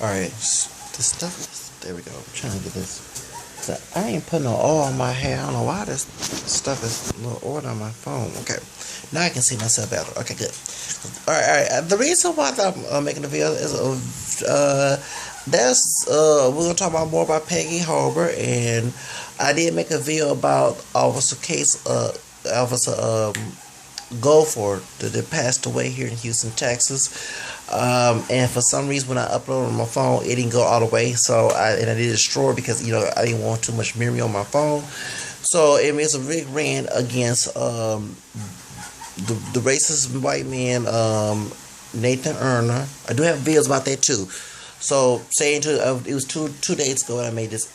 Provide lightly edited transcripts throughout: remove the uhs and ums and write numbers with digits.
Alright, this stuff is, there we go. I'm trying to get this. So I ain't putting no oil on my hair. I don't know why this stuff is a little oil on my phone. Okay, now I can see myself better. Okay, good. Alright. The reason why I'm making the video is we're gonna talk about more about Peggy Hubbard, and I did make a video about Officer Goldford that passed away here in Houston, Texas. And for some reason, when I uploaded on my phone, it didn't go all the way. So I did destroy it because I didn't want too much memory on my phone. So it was a big rant against the racist white man, Nathan Erner. I do have videos about that too. So saying it was two days ago I made this.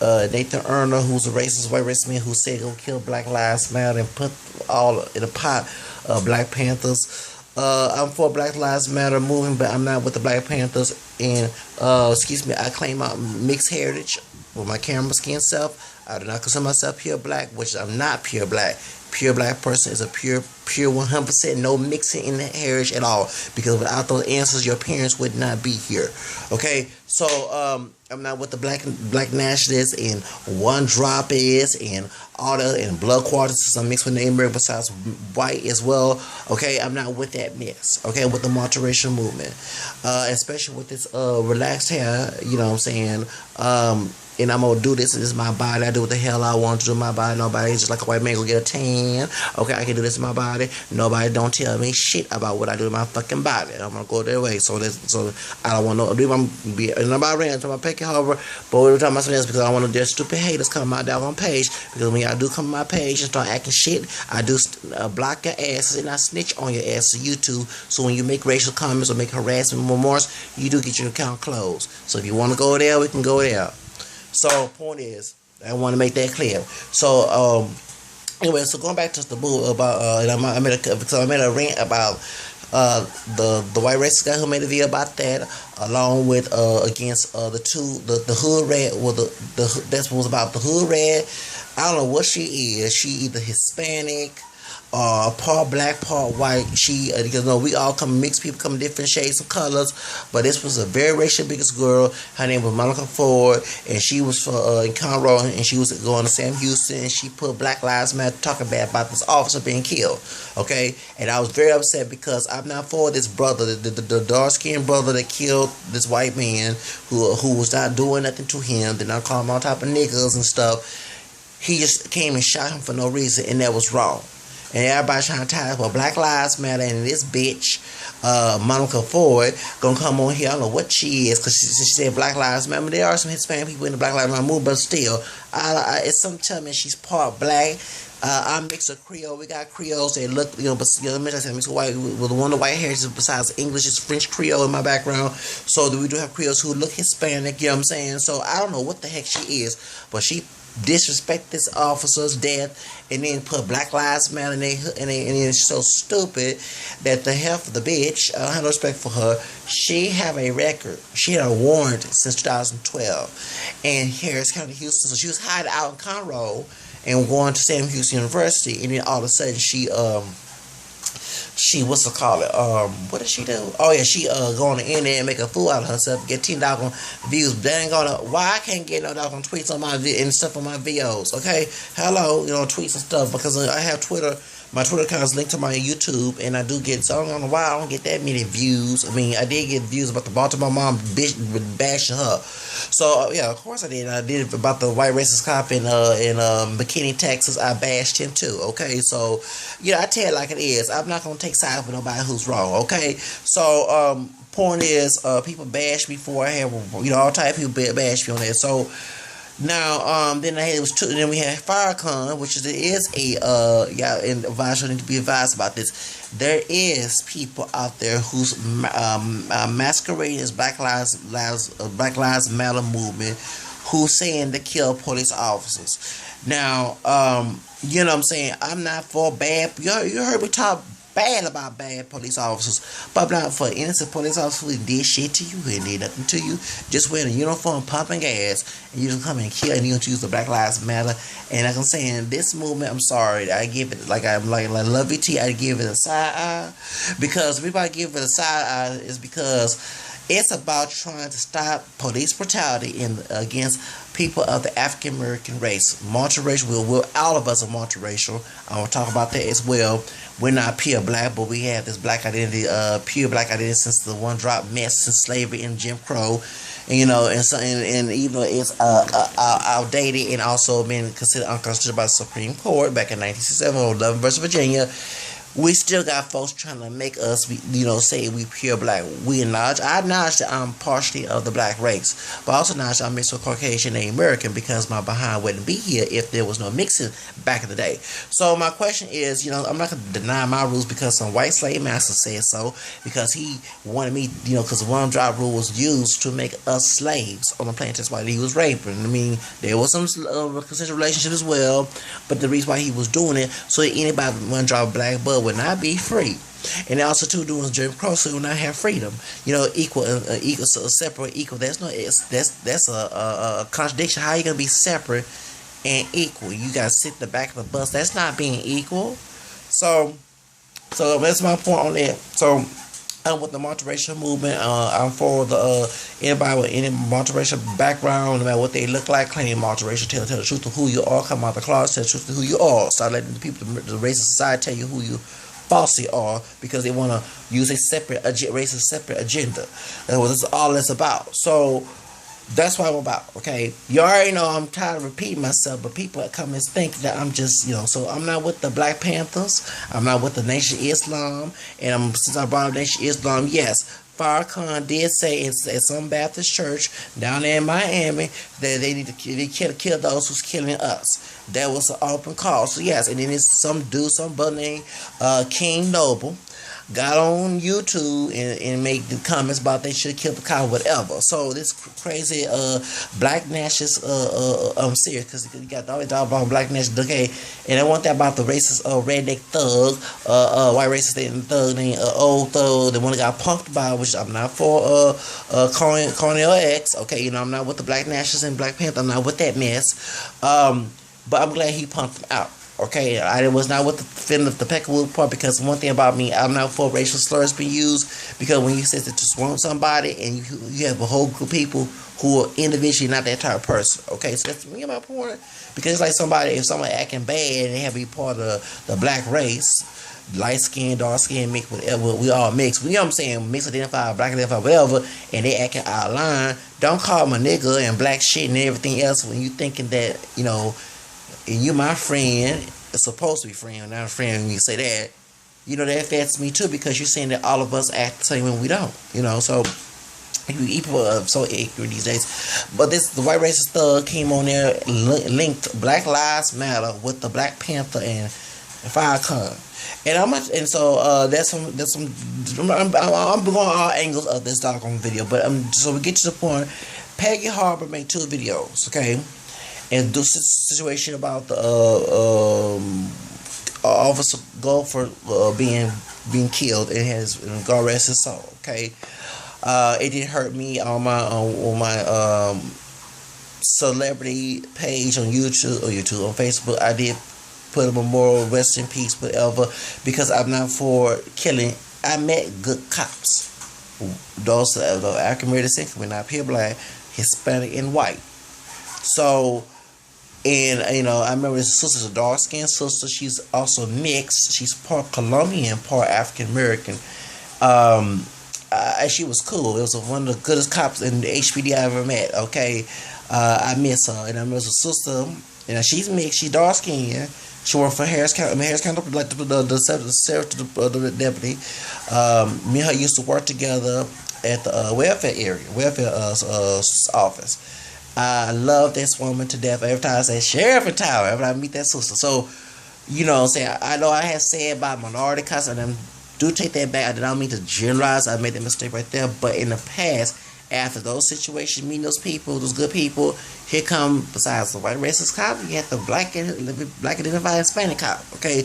Nathan Erner, who's a racist white racist man who said go kill Black Lives Matter and put all in a pot of Black Panthers. I'm for Black Lives Matter movement, but I'm not with the Black Panthers. And I claim my mixed heritage with my camera skin self. I do not consider myself pure black, which I'm not pure black. Pure black person is a pure 100%, no mixing in the heritage at all. Because without those answers, your parents would not be here. Okay, so I'm not with the black nationalists and one drop is and all the and blood quarters. Some mixed with name besides white as well. Okay, I'm not with that mix. Okay, with the multiracial movement, especially with this relaxed hair. You know what I'm saying? And I'm gonna do this. This is my body. I do what the hell I want to do with my body. Nobody just like a white man go get a tan. Okay, I can do this in my body. Nobody don't tell me shit about what I do with my fucking body. I'm gonna go their way. So I don't want to. I'm be nobody ran to my Peggy Hubbard, but we're talking about something else because I don't want their stupid haters come my doggone page. Because when y'all do come to my page and start acting shit, I do block your asses and I snitch on your ass to YouTube. So when you make racial comments or make harassment remorse, you do get your account closed. So if you want to go there, we can go there. So point is, I want to make that clear. So anyway, so going back to the movie about I made a rant about the white racist guy who made a video about that, along with against the hood rat. Well, that's what was about the hood rat. I don't know what she is. She either Hispanic. Part black, part white. Because we all come mixed people, come in different shades of colors. But this was a very racial biggest girl. Her name was Monica Ford, and she was in Conroe, and she was going to Sam Houston, and she put Black Lives Matter talking bad about this officer being killed. Okay, and I was very upset because I'm not for this brother, the dark skinned brother that killed this white man who was not doing nothing to him. Did not call him on top of niggas and stuff. He just came and shot him for no reason, and that was wrong. And everybody's trying to tie up with Black Lives Matter, and this bitch, Monica Ford, gonna come on here. I don't know what she is, because she said Black Lives Matter. There are some Hispanic people in the Black Lives Matter movement, but still, it's some telling me she's part black. I'm mixed with Creole. We got Creoles that look, but I'm mixed with white. With one of the white heritage besides English is French Creole in my background. So we do have Creoles who look Hispanic. You know what I'm saying? So I don't know what the heck she is, but she disrespect this officer's death and then put Black Lives Matter and it's so stupid that the health of the bitch, I have no respect for her. She have a record. She had a warrant since 2012 in Harris County, Houston. So she was hiding out in Conroe and going to Sam Houston University, and then all of a sudden she what's it called what did she do? Oh yeah, she go on the internet and make a fool out of herself, get 10 doggone views. Dang on why I can't get no doggone tweets on my and stuff on my videos? Okay, hello, tweets and stuff, because I have Twitter. My Twitter account is linked to my YouTube, and I do get, so I don't know why I don't get that many views. I mean, I did get views about the Baltimore mom bitch bashing her. So, yeah, of course I did. I did it about the white racist cop in McKinney, Texas. I bashed him too, okay? So, I tell it like it is. I'm not going to take sides with nobody who's wrong, okay? So, point is, people bash me for I have, all type of people bash me on that. So, now, then then we had Farrakhan, which is and advisor need to be advised about this. There is people out there who's masquerading as Black Lives Matter movement, who's saying to kill police officers. Now, you know what I'm saying? I'm not for bad. You heard me talk bad about bad police officers, but I'm not for innocent police officers who did shit to you, who did nothing to you, just wearing a uniform, pumping gas, and you just come and kill, and you don't use the Black Lives Matter. And like I'm saying, this movement, I'm sorry, I give it like Love It T, I give it a side eye, because if everybody give it a side eye, is because It's about trying to stop police brutality against people of the African American race. Multiracial, all of us are multiracial. I want to talk about that as well. We're not pure black, but we have this black identity, pure black identity since the one drop mess since slavery and Jim Crow. And, and even though it's outdated and also been considered unconstitutional by the Supreme Court back in 1967 on 11 versus Virginia, we still got folks trying to make us, say we pure black. I acknowledge that I'm partially of the black race, but I also acknowledge I'm mixed with Caucasian and American because my behind wouldn't be here if there was no mixing back in the day. So my question is, I'm not going to deny my rules because some white slave master said so, because he wanted me, because the one drop rule was used to make us slaves on the plantation while he was raping. I mean, there was some consensual relationship as well, but the reason why he was doing it, so anybody one drop black blood would not be free. And also too, doing Jim Crow, so we will not have freedom. Equal, so separate, equal. That's a contradiction. How are you gonna be separate and equal? You gotta sit in the back of the bus. That's not being equal. So that's my point on that. So I'm with the multiracial movement. I'm for the anybody with any multiracial background, no matter what they look like, claim multiracial. Tell the truth of who you are. Come out the closet. Tell the truth of who you are. Start letting the people, the racist society, tell you who you falsely are, because they want to use a separate racist separate agenda. That's what it's all that's about. So that's what I'm about. Okay, you already know I'm tired of repeating myself, but people come and think that I'm just, so I'm not with the Black Panthers, I'm not with the Nation of Islam, and since I brought up Nation of Islam, yes, Farrakhan did say at some Baptist church down there in Miami that they need to kill those who's killing us. That was an open call. So yes, and then it's some brother named King Noble got on YouTube and make the comments about they should kill the cow, whatever. So this crazy black nationalist I'm serious, because you got always talk about black nationalist, okay, and I want that about the racist redneck thug, white racist thug named old thug, the one that got punked by, which I'm not for Cornel X, okay, I'm not with the black nationalists and Black Panther, I'm not with that mess, but I'm glad he punked him out. Okay, I was not with the fin of the Peckerwood part, because one thing about me, I'm not for racial slurs being used, because when you say that you want somebody and you have a whole group of people who are individually not that type of person. Okay, so that's me my point, because it's like if somebody acting bad and they have to be part of the black race, light skin, dark skin, mix, whatever, we all mix. You know what I'm saying? Mix identify, black identify, whatever, and they acting out of line. Don't call them a nigga and black shit and everything else when you thinking that, and you my friend, it's supposed to be friend, not a friend when you say that, that affects me too, because you're saying that all of us act the same when we don't, so people are so ignorant these days. But the white racist thug came on there, linked Black Lives Matter with the Black Panther and Farrakhan. I'm going all angles of this doggone video, but so we get to the point. Peggy Hubbard made 2 videos, okay? And do situation about the Officer Gulford being killed, and God rest his soul. Okay, it didn't hurt me on my celebrity page on YouTube on Facebook. I did put a memorial, rest in peace, whatever, because I'm not for killing. I met good cops. Those African American, we're not pure black, Hispanic, and white. So. And, I remember his sister's a dark-skinned sister. She's also mixed. She's part Colombian, part African-American. She was cool. It was one of the goodest cops in the HPD I ever met, okay? I miss her. And I remember his sister, she's mixed. She's dark-skinned. She worked for Harris County, like the deputy. Me and her used to work together at the welfare office. I love this woman to death. Every time I say Sheriff in Tower, every time I meet that sister. So, I know I had said about minority cops, and I do take that back. I did not mean to generalize. I made that mistake right there. But in the past, after those situations, meeting those people, those good people, here come, besides the white racist cop, you have the black identified Hispanic cop. Okay,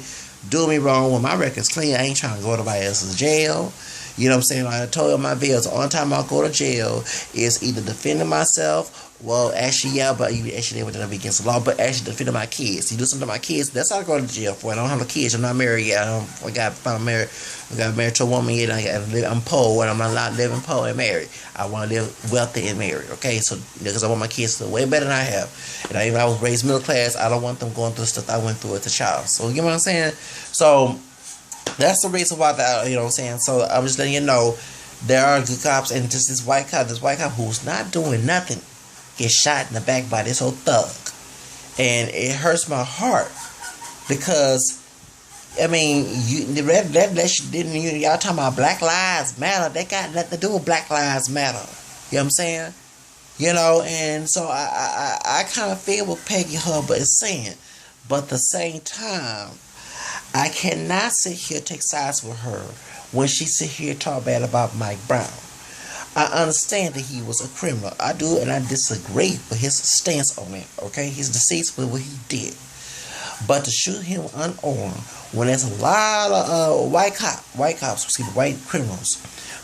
do me wrong when my record's clean. I ain't trying to go to nobody else's jail. You know what I'm saying? I told you my videos, the only time I'll go to jail is either defending myself Well, actually, yeah, but you actually would never be against the law. But actually, defending my kids, you do something to my kids. That's all I go to jail for. I don't have no kids. I'm not married yet. I got married. I got married to a woman yet. I'm poor, and I'm not living poor and married. I want to live wealthy and married. Okay, so because I want my kids to live way better than I have. And even I was raised middle class, I don't want them going through the stuff I went through as a child. So you know what I'm saying? So that's the reason why that, you know what I'm saying. So I'm just letting you know there are good cops, and just this white cop who's not doing nothing gets shot in the back by this old thug, and it hurts my heart because I mean y'all talking about Black Lives Matter. They got nothing to do with Black Lives Matter. You know what I'm saying? You know, and so I kind of feel what Peggy Hubbard is saying, but at the same time, I cannot sit here and take sides with her when she sit here and talk bad about Mike Brown. I understand that he was a criminal. I do, and I disagree with his stance on it. Okay, he's deceased with what he did, but to shoot him unarmed when there's a lot of white criminals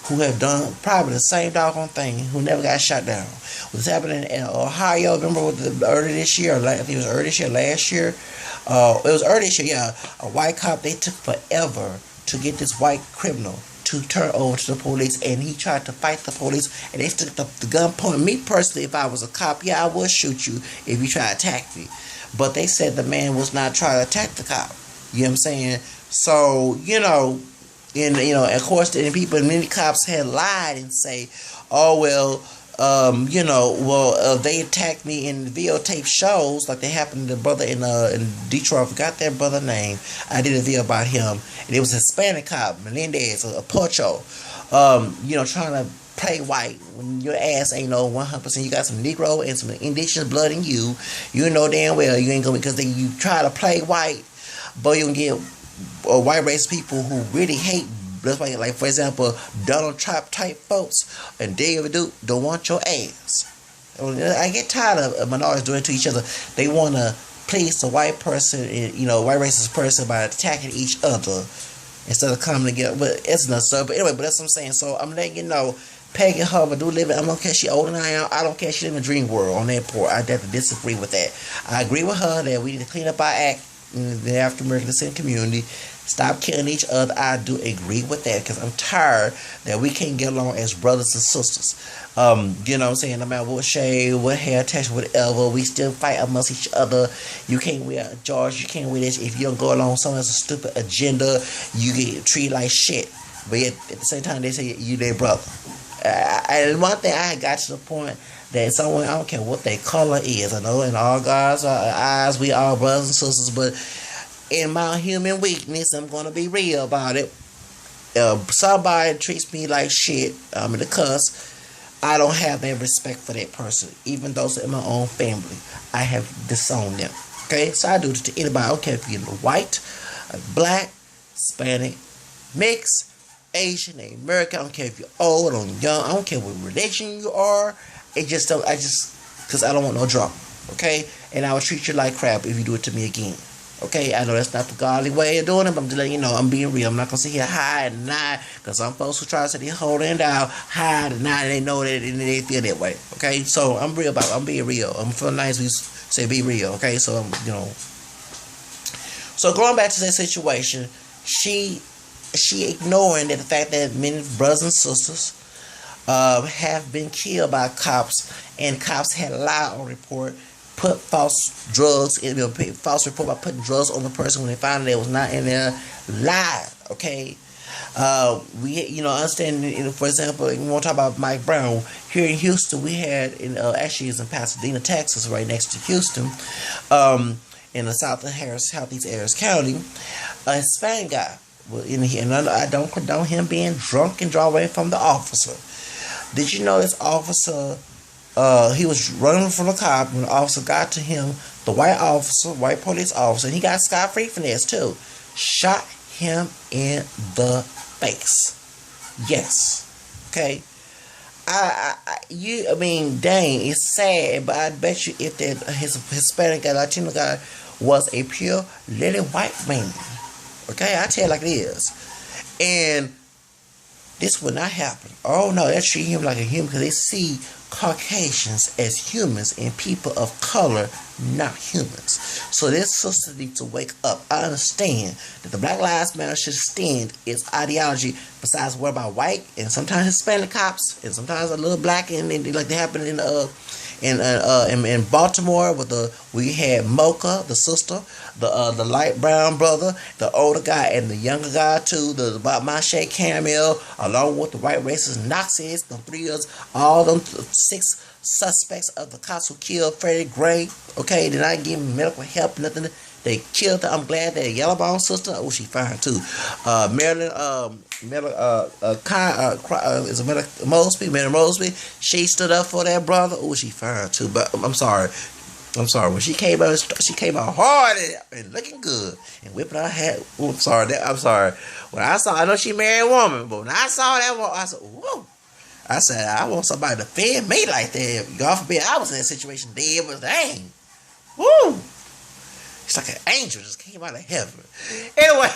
who have done probably the same doggone thing who never got shot down. What's happening in Ohio? Remember early this year? I think it was early this year, last year. It was early this year. Yeah, a white cop. They took forever to get this white criminal to turn over to the police, and he tried to fight the police, and they took the gun point. Me personally, if I was a cop, yeah, I would shoot you if you try to attack me. But they said the man was not trying to attack the cop. You know what I'm saying? So, you know, and you know, of course, many cops had lied and say, "Oh well, they attacked me in videotape shows like they happened to the brother in Detroit. I forgot that brother's name. I did a video about him, and it was a Hispanic cop, Melendez, a Pocho, trying to play white when your ass ain't no 100%. You got some Negro and some indigenous blood in you. You know damn well you ain't gonna, because you try to play white, but you can get white race people who really hate. That's why, like, for example, Donald Trump type folks and David Duke don't want your ass. I get tired of minorities doing it to each other. They want to please the white person, white racist person by attacking each other instead of coming together. But it's not so. But anyway, but that's what I'm saying. So I'm letting you know, Peggy Hubbard do live. I don't care. She older than I am. I don't care. She live in a dream world on that part. I definitely disagree with that. I agree with her that we need to clean up our act in the African American descent community. Stop killing each other. I do agree with that because I'm tired that we can't get along as brothers and sisters. You know what I'm saying? No matter what shade, what hair attachment, whatever, we still fight amongst each other. You can't wear a George. You can't wear this. If you don't go along with someone else's stupid agenda, you get treated like shit. But yet, at the same time, they say you their brother. And one thing, I got to the point that someone, I don't care what their color is. I know in all God's eyes, we are brothers and sisters, but in my human weakness, I'm going to be real about it. Somebody treats me like shit, I'm in the cuss, I don't have that respect for that person. Even those in my own family, I have disowned them. Okay? So I do this to anybody. I don't care if you're white, black, Hispanic, mixed, Asian, American. I don't care if you're old or young. I don't care what religion you are. Because I don't want no drama. Okay? And I will treat you like crap if you do it to me again. Okay, I know that's not the godly way of doing it, but I'm just letting you know I'm being real. I'm not going to sit here hide and deny, because some folks who try to say they holding it down, hide and deny, they know that and they feel that way. Okay, so I'm real about it. I'm being real. I'm feeling nice. We say be real. Okay, so So going back to that situation, she ignoring that the fact that many brothers and sisters have been killed by cops, and cops had lied on report, put false drugs in, false report by putting drugs on the person when they found out it was not in there. Lied, okay? We understand. For example, we want to talk about Mike Brown here in Houston. We had actually it's in Pasadena, Texas, right next to Houston, in the southeast Harris County. A Hispanic guy was in here, and I don't condone him being drunk and draw away from the officer. Did you know this officer? He was running from the cop when the officer got to him. The white police officer, and he got scot-free from this too. Shot him in the face. Yes. Okay. Dang, it's sad, but I bet you if that his Hispanic guy, Latino guy, was a pure lily white man. Okay, I tell you like it is. And This would not happen. Oh no, they treat him like a human because they see Caucasians as humans and people of color not humans. So this sister needs to wake up. I understand that the Black Lives Matter should stand its ideology besides what about white and sometimes Hispanic cops and sometimes a little black and like they happen in Baltimore with we had Mocha, the sister, the light brown brother, the older guy and the younger guy too, the Mache Caramel, along with the white racist Nazis, them 3 years, all them 6 suspects of the cops who killed Freddie Gray. Okay, did not give him medical help, nothing. They killed her. I'm glad that Yellowbone sister. Oh, she fine too. Marilyn, is it Mosby? Marilyn Mosby. She stood up for that brother. Oh, she fine too. But I'm sorry. When she came out hard and looking good and whipping her hat. Oh, I'm sorry. When I know she married a woman, but when I saw that one, I said, whoa. I said, I want somebody to defend me like that. God forbid I was in that situation dead, but dang. Woo. It's like an angel just came out of heaven. Anyway.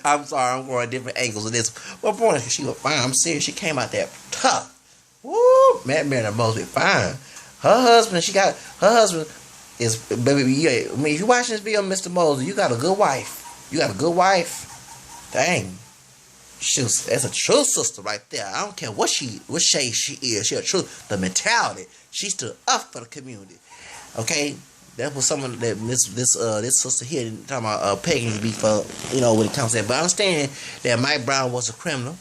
I'm sorry, I'm going different angles of this. But boy, she was fine. I'm serious. She came out there tough. Woo! Marilyn Mosby fine. Her husband is, baby, yeah, I mean, if you watching this video, Mr. Mosby, you got a good wife. Dang. That's a true sister right there. I don't care what shade she is. She a true. The mentality. She stood up for the community. Okay, that was someone that this sister here talking about Peggy to be for, when it comes to that. But I understand that Mike Brown was a criminal,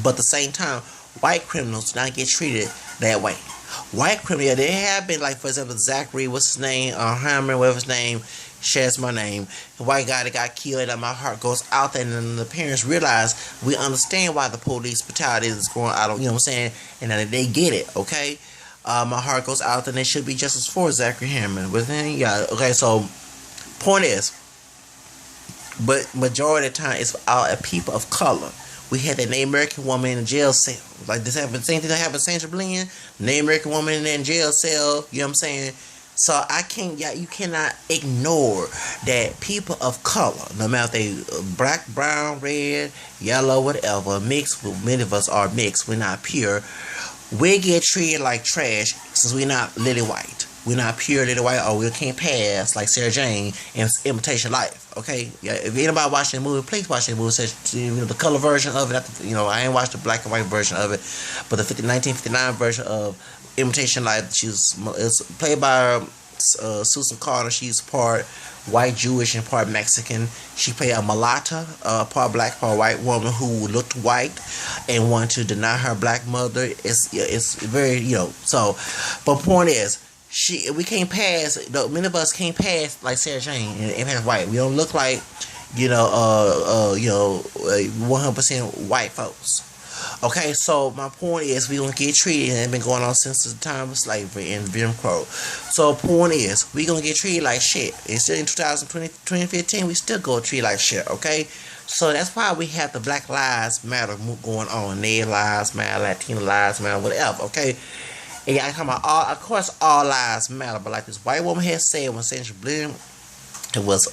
but at the same time, white criminals do not get treated that way. White criminals, yeah, they have been, like, for example, Zachary, what's his name, Herman, whatever his name, shares my name. The white guy that got killed, and my heart goes out there, and then the parents realize we understand why the police brutality is going out, you know what I'm saying, and that they get it, okay? My heart goes out, and there should be justice for Zachary Herman. But then, yeah, okay, so, point is, but majority of the time, it's a people of color. We had that Native American woman in a jail cell. Like this happened, same thing that happened in Sandra Bland. Native American woman in a jail cell, you know what I'm saying? So you cannot ignore that people of color, no matter if they black, brown, red, yellow, whatever, mixed, many of us are mixed, we're not pure. We get treated like trash since we're not lily white. We're not pure lily white, or we can't pass like Sarah Jane in Imitation Life. Okay, yeah. If anybody watched that movie, please watch that movie. The color version of it. I ain't watched the black and white version of it, but the 1959 version of Imitation Life. It's played by Susan Carter. She's part white Jewish and part Mexican. She played a mulatto, part black, part white woman who looked white and wanted to deny her black mother. It's very, so, but point is, we can't pass, many of us can't pass like Sarah Jane and pass white. We don't look like 100% white folks. Okay, so my point is we gonna get treated, and it's been going on since the time of slavery and Jim Crow. So point is we gonna get treated like shit. And still in 2015, we still go treated like shit. Okay, so that's why we have the Black Lives Matter going on, Native Lives Matter, Latino Lives Matter, whatever. Okay. And y'all talking about of course, all lives matter, but like this white woman had said when Sandra Bland was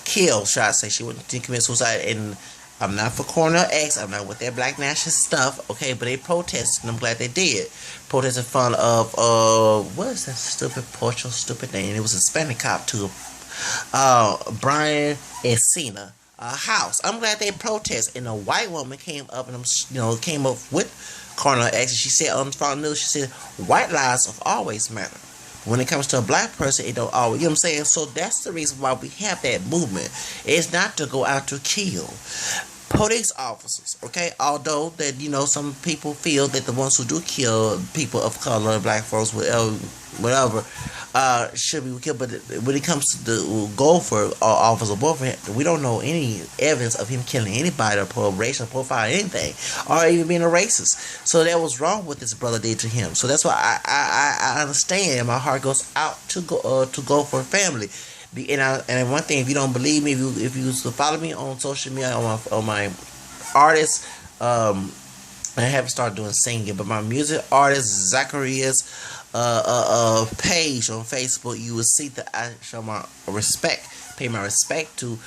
killed, should I say, she went to commit suicide, and I'm not for Cornel X, I'm not with that black nationalist stuff, okay, but they protested, and I'm glad they did. Protested in front of, what is that stupid name? It was a Hispanic cop too. Brian Encina house. I'm glad they protested, and a white woman came up and came up with Cornel X, and she said on Fox News, she said, white lives have always mattered. When it comes to a black person, it don't always, you know what I'm saying? So that's the reason why we have that movement. It's not to go out to kill police officers, okay? Although that, some people feel that the ones who do kill people of color, black folks, whatever, should be killed. But when it comes to the Gopher or Officer Buffer, we don't know any evidence of him killing anybody or racial profile or anything, or even being a racist. So that was wrong what this brother did to him. So that's why I understand. My heart goes out to Gopher family. And one thing, if you don't believe me, if you used to follow me on social media on my artists, I haven't started doing singing, but my music artist Zacharias page on Facebook, you will see that I show my respect, pay my respect to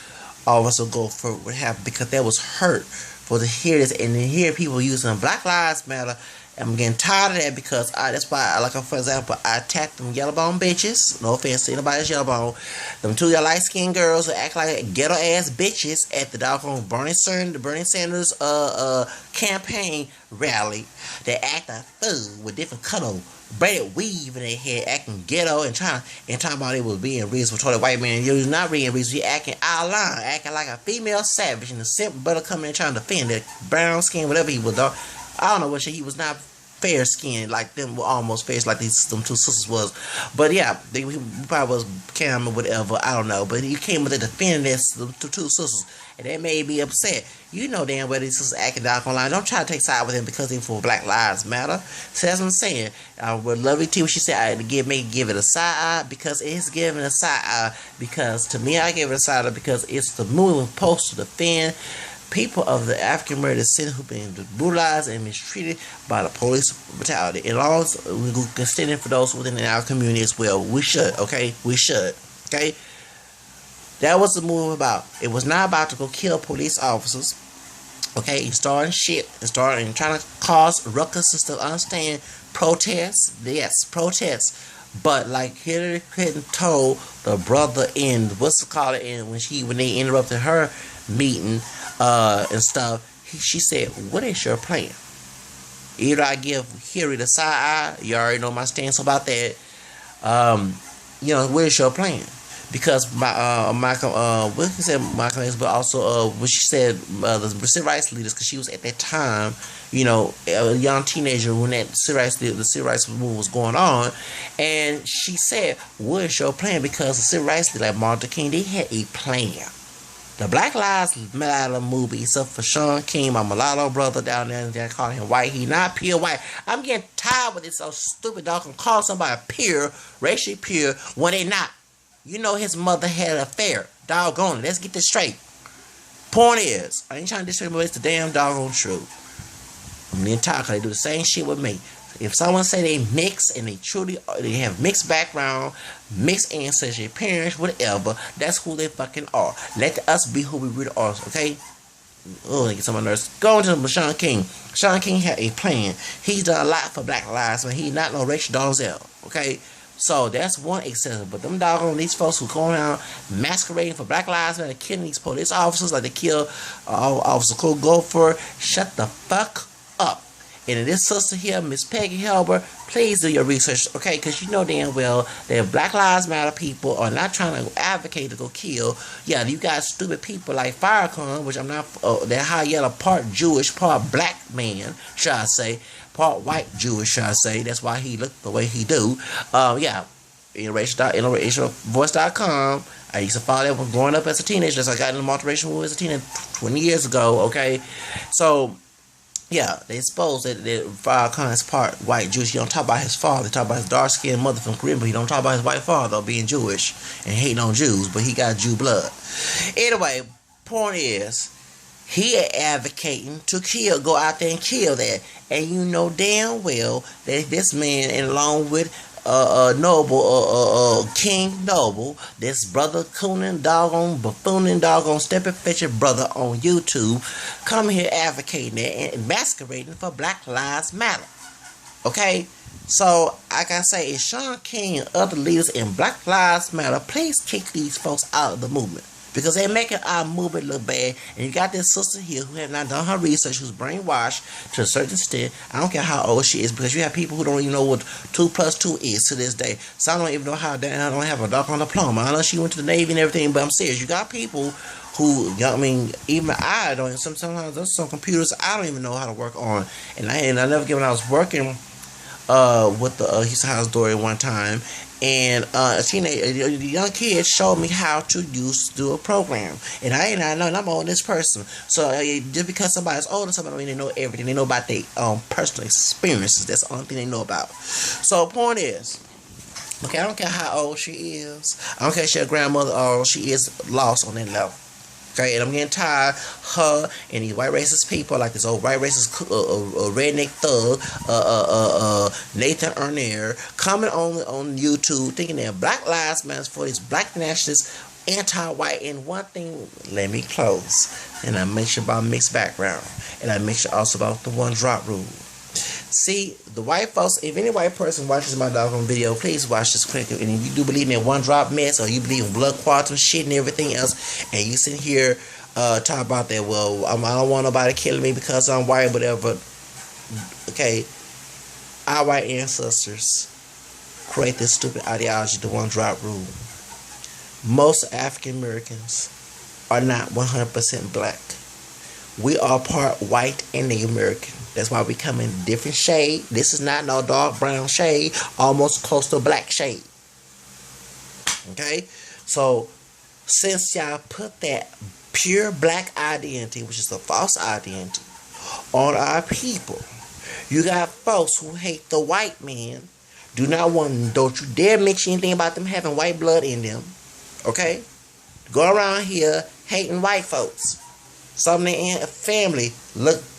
officer go for what happened because that was hurt for to hear this and then hear people using Black Lives Matter. I'm getting tired of that because that's why, like for example, I attacked them yellow bone bitches. No offense to anybody that's yellow bone. Them two light skinned girls who act like ghetto ass bitches at the doggone Bernie Sanders campaign rally. They act a fool with different color braided weave in their head, acting ghetto and talking about it was being reasonable toward a white man. You're not being reasonable. You're acting out of line, acting like a female savage, and the simp brother coming in trying to defend that brown skin, whatever he was. I don't know what shit. He was not fair skinned like them were almost fair like them two sisters was. But yeah, he probably was Cam or whatever. I don't know. But he came with a defending this them two sisters. And that made me upset. You know damn well these sisters acting out online. Don't try to take side with him because they for Black Lives Matter. So that's what I'm saying. With Lovely T, what she said, I give it a side eye because it's giving a side eye. Because to me, I give it a side eye because it's the movie supposed to defend people of the African American descent who've been brutalized and mistreated by the police brutality. And also, we can stand in for those within our community as well. We should, okay? We should, okay? That was the movie about. It was not about to go kill police officers, okay? And starting shit and starting trying to cause ruckus and stuff. Understand protests? Yes, protests. But like Hillary Clinton told the brother in when they interrupted her meeting and stuff, she said, "What is your plan?" Either I give Hillary the side eye. You already know my stance about that. What is your plan? Because Michael X, but also what she said, the civil rights leaders, because she was at that time, a young teenager when the civil rights movement was going on, and she said, "What is your plan?" Because the civil rights leaders like Martin Luther King, they had a plan. The Black Lives Matter movie, except for Sean King, my mulatto brother down there, and they call him white. He not pure white. I'm getting tired with this so stupid dog can call somebody pure, racially pure, when they not. His mother had an affair. Doggone it. Let's get this straight. Point is, I ain't trying to disrespect, but it's the damn doggone truth. I'm getting tired because they do the same shit with me. If someone say they mix and they have mixed background, mixed ancestry, parents, whatever, that's who they fucking are. Let us be who we really are, okay? Oh, get some of nerves. Going to Sean King. Sean King had a plan. He's done a lot for Black Lives, but he's not no Rachel Dolezal, okay? So that's one exception. But them doggone these folks who going around masquerading for Black Lives Matter, killing these police officers like they killed Officer Cole Goldford, shut the fuck up. And this sister here, Miss Peggy Hubbard, please do your research, okay? Because you know damn well that Black Lives Matter people are not trying to advocate to go kill. Yeah, you got stupid people like Farrakhan, which I'm not, that high yellow, part Jewish, part black man, should I say, part white Jewish, should I say. That's why he looked the way he do. Yeah, interracialvoice.com. I used to follow that when growing up as a teenager. So I got into multiracial movie as a teenager 20 years ago, okay? So, yeah, they suppose that Farrakhan is part white Jewish. He don't talk about his father. They talk about his dark-skinned mother from Korea, but he don't talk about his white father being Jewish and hating on Jews, but he got Jew blood. Anyway, point is, he advocating to go out there and kill that. And you know damn well that this man, and along with King Noble, this brother cooning, doggone, buffooning, doggone, stepping fetching brother on YouTube, come here advocating that and masquerading for Black Lives Matter. Okay? So, like I say, if Sean King and other leaders in Black Lives Matter, please kick these folks out of the movement. Because they're making our movement look bad. And you got this sister here who have not done her research, who's brainwashed to a certain extent. I don't care how old she is, because you have people who don't even know what 2 plus 2 is to this day. Some don't even know how I don't have a doggone diploma. I know she went to the Navy and everything, but I'm serious. You got people who, even I don't, sometimes there's some computers I don't even know how to work on. And I never get when I was working with the Houston House Story one time, and a young kid showed me how to do a program, and I know, and I'm on this person. So just because somebody's older, somebody don't even know everything. They know about their personal experiences. That's the only thing they know about. So the point is, okay, I don't care how old she is. I don't care if she's a grandmother or she is lost on that level. Okay, and I'm getting tired of her and these white racist people, like this old white racist redneck thug, Nathan Ernier, coming on YouTube thinking that Black Lives Matter for these black nationalists anti-white. And one thing, let me close, and I mentioned about mixed background, and I mentioned also about the one drop rule. See, the white folks, if any white person watches my doggone video, please watch this quick. And if you do believe in one drop mess, or you believe in blood quantum shit and everything else, and you sit here talk about that, well, I don't want nobody killing me because I'm white, whatever. Okay, our white ancestors create this stupid ideology, the one drop rule. Most African Americans are not 100% black. We are part white and Native American. That's why we come in different shade. This is not no dark brown shade, almost close to black shade. Okay? So, since y'all put that pure black identity, which is a false identity, on our people, you got folks who hate the white man. Don't you dare mention anything about them having white blood in them. Okay? Go around here hating white folks. Some of their family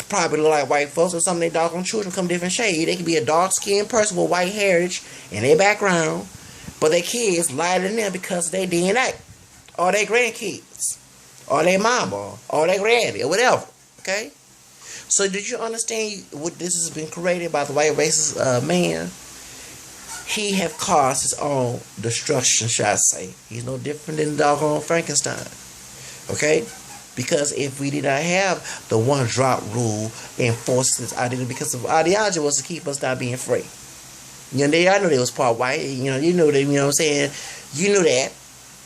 probably look like white folks, or some of their doggone children come different shade. They could be a dark-skinned person with white heritage in their background, but their kids lighter than them because of their DNA, or their grandkids, or their mama, or their granny, or whatever. Okay? So did you understand what this has been created by the white racist man? He have caused his own destruction, shall I say. He's no different than doggone Frankenstein. Okay? Because if we did not have the one drop rule enforced this identity, because the ideology was to keep us not being free. You know, I know they was part white. You know that, you know what I'm saying? You knew that.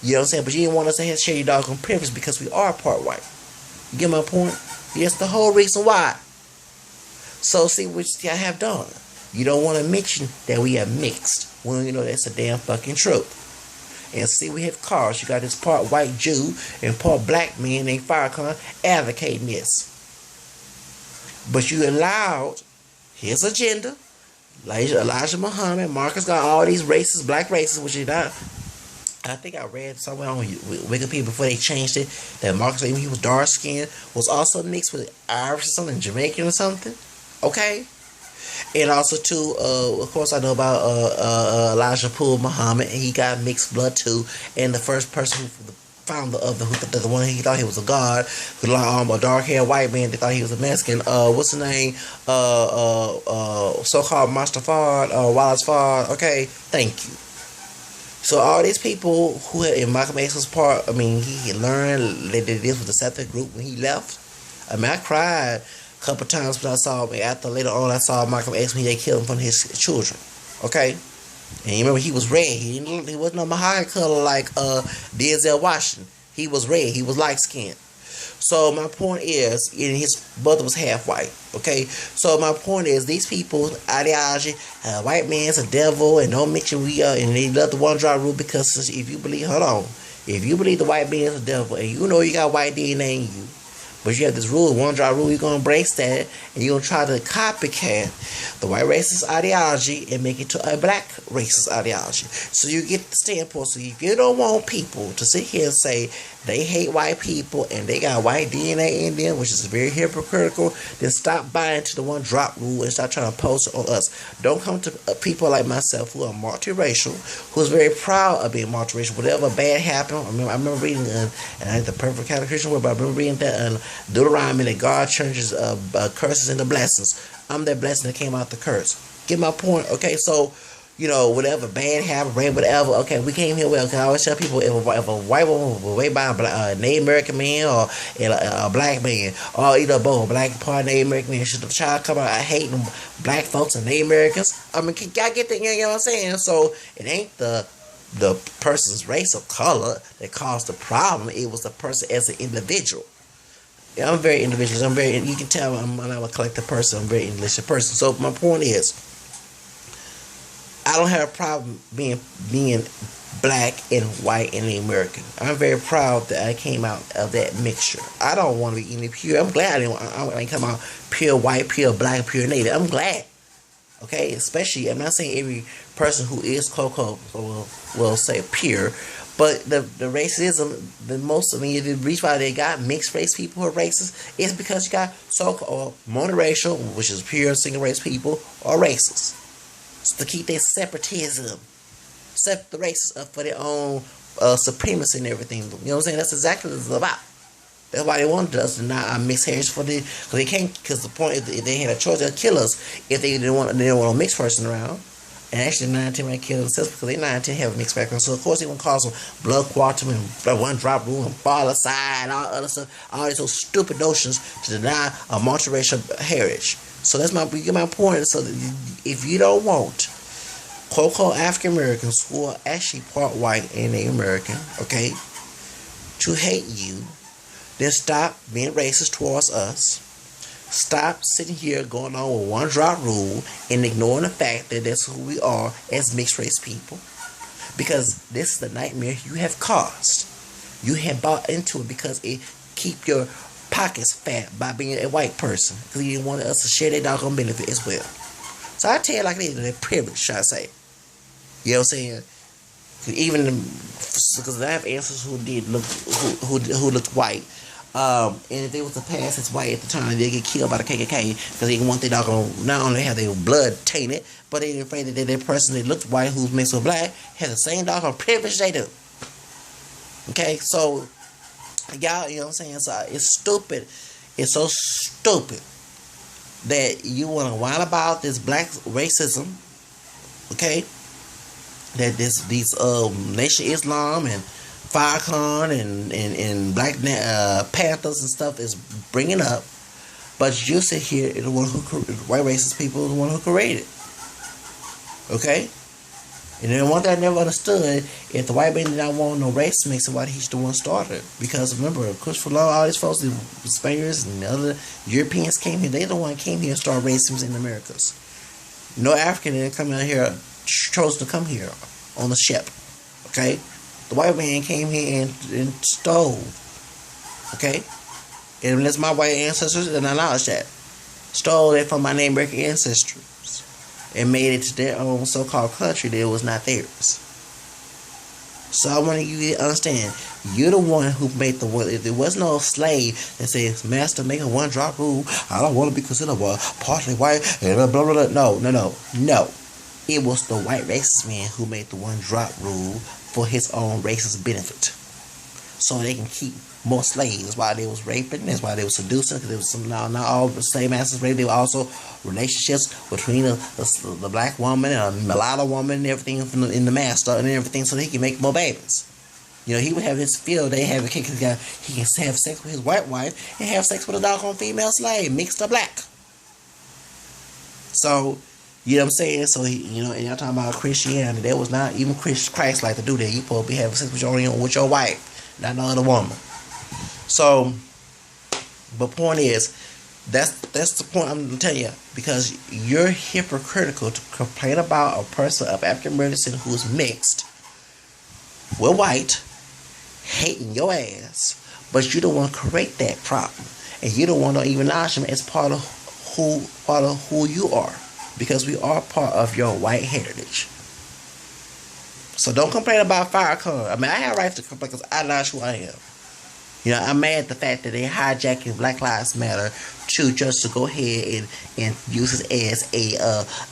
You know what I'm saying? But you didn't want us to share your doggone privilege because we are part white. You get my point? That's the whole reason why. So see what y'all have done. You don't want to mention that we are mixed when you know that's a damn fucking truth. And see, we have cars. You got this part white Jew and part black man named Farrakhan advocating this. But you allowed his agenda. Elijah Muhammad, Marcus got all these races, black races, which is not. I think I read somewhere on Wikipedia before they changed it that Marcus, even he was dark skinned, was also mixed with Irish or something, Jamaican or something. Okay? And also too, of course I know about Elijah Muhammad, and he got mixed blood too. And the first person who the founder of the one he thought he was a god, who a dark haired white man, they thought he was a Mexican. What's the name? So-called Mustafar, Wallace Fard. Okay, thank you. So all these people who in Malcolm X was part, I mean, he learned that this was the separate group when he left. I mean, I cried a couple times when I saw him. After later on, I saw Malcolm X when they killed him from his children. Okay, and you remember he was red. He wasn't a mahogany color like Denzel Washington. He was red. He was light skinned. So my point is, and his mother was half white. Okay, so my point is, these people ideology, white man's a devil, and don't mention we are, and they love the one drop rule because if you believe, if you believe the white man's a devil, and you know you got white DNA in you, but you have this rule, one drop rule, you're gonna embrace that, and you're gonna try to copycat the white racist ideology and make it to a black racist ideology. So you get the standpoint. So if you don't want people to sit here and say they hate white people and they got white DNA in them, which is very hypocritical, then stop buying to the one drop rule and stop trying to post it on us. Don't come to people like myself who are multiracial, who's very proud of being multiracial. Whatever bad happened, I remember reading, and I ain't the perfect kind of Christian word, but I remember reading that Deuteronomy that God changes curses into blessings. I'm that blessing that came out the curse. Get my point? Okay, so you know, whatever bad happened, rain, whatever. Okay, we came here well. Cause I always tell people if a white woman was way by a Native American man or a black man, or either both, black part Native American man, should the child come out hating black folks and Native Americans? I mean, I get that, you know what I'm saying? So it ain't the person's race or color that caused the problem. It was the person as an individual. Yeah, I'm very individualist. You can tell I'm a collective person. I'm a very individualistic person. So my point is, I don't have a problem being black and white and American. I'm very proud that I came out of that mixture. I don't want to be any pure. I'm glad I didn't come out pure white, pure black, pure native. I'm glad. Okay, especially, I'm not saying every person who is Coco will say pure, but the racism, the most, I mean, the reason why they got mixed race people who are racist is because you got so-called monoracial, which is pure single race people, or racist. To keep their separatism, set the races up for their own supremacy and everything. You know what I'm saying? That's exactly what it's about. That's why they wanted us to not mix heritage for the, because they can't. Because the point is, if they had a choice, they'll kill us if they didn't want a mixed person around. And actually, 910 might kill themselves because they 910 have a mixed background. So of course they gonna cause some blood quantum and one drop rule and fall aside, all other stuff, all these those stupid notions to deny a multiracial heritage. So that's my point. So if you don't want quote African Americans who are actually part white and they American, okay, to hate you, then stop being racist towards us. Stop sitting here going on with one drop rule and ignoring the fact that that's who we are as mixed race people. Because this is the nightmare you have caused. You have bought into it because it keep your pockets fat by being a white person. Because you didn't want us to share their doggone benefit as well. So I tell you like this, they're privileged, should I say. You know what I'm saying? Even because I have ancestors who did look who looked white. And if they was to pass as white at the time, they get killed by the KKK because they didn't want their doggone, not only have their blood tainted, but they afraid that their person that looked white who's mixed with black has the same doggone privilege they do. Okay, so y'all, you know what I'm saying? So it's stupid. It's so stupid that you want to whine about this black racism. Okay, that these Nation Islam and Farrakhan and Black Panthers and stuff is bringing up, but you sit here the one who white racist people, the one who created, okay? And then one thing I never understood, if the white man did not want no race mix, why he's the one started? Because remember, Christopher Law, all these folks, the Spaniards and the other Europeans came here. They the one came here and started racism in the Americas. No African didn't come out here, chose to come here on a ship, okay? The white man came here and stole, okay? And unless my white ancestors didn't acknowledge that, stole it from my Native American ancestors and made it to their own so-called country that it was not theirs. So I want you to understand, you're the one who made the world. If there was no slave that says, "Master, make a one-drop rule. I don't want to be considered partly white." And blah blah blah. No. It was the white racist man who made the one-drop rule for his own racist benefit, so they can keep more slaves. That's why they was raping. That's why they was seducing. Because there was some not all slave masters raped. There were also relationships between the black woman and a mulatto woman and everything in the master and everything, so that he can make more babies. You know, he would have his field. He can have sex with his white wife and have sex with a doggone female slave mixed to black. So. You know what I'm saying? So, and y'all talking about Christianity. That was not even Christ like to do that. You supposed to be having sex with your wife, not no other woman. So, but point is, that's the point I'm going to tell you. Because you're hypocritical to complain about a person of African American who's mixed with white, hating your ass, but you don't want to correct that problem. And you don't want to even acknowledge them as part of who you are. Because we are part of your white heritage. So don't complain about Farrakhan. I mean, I have rights to complain because I know who I am. You know, I'm mad at the fact that they hijacking Black Lives Matter just to go ahead and use it as a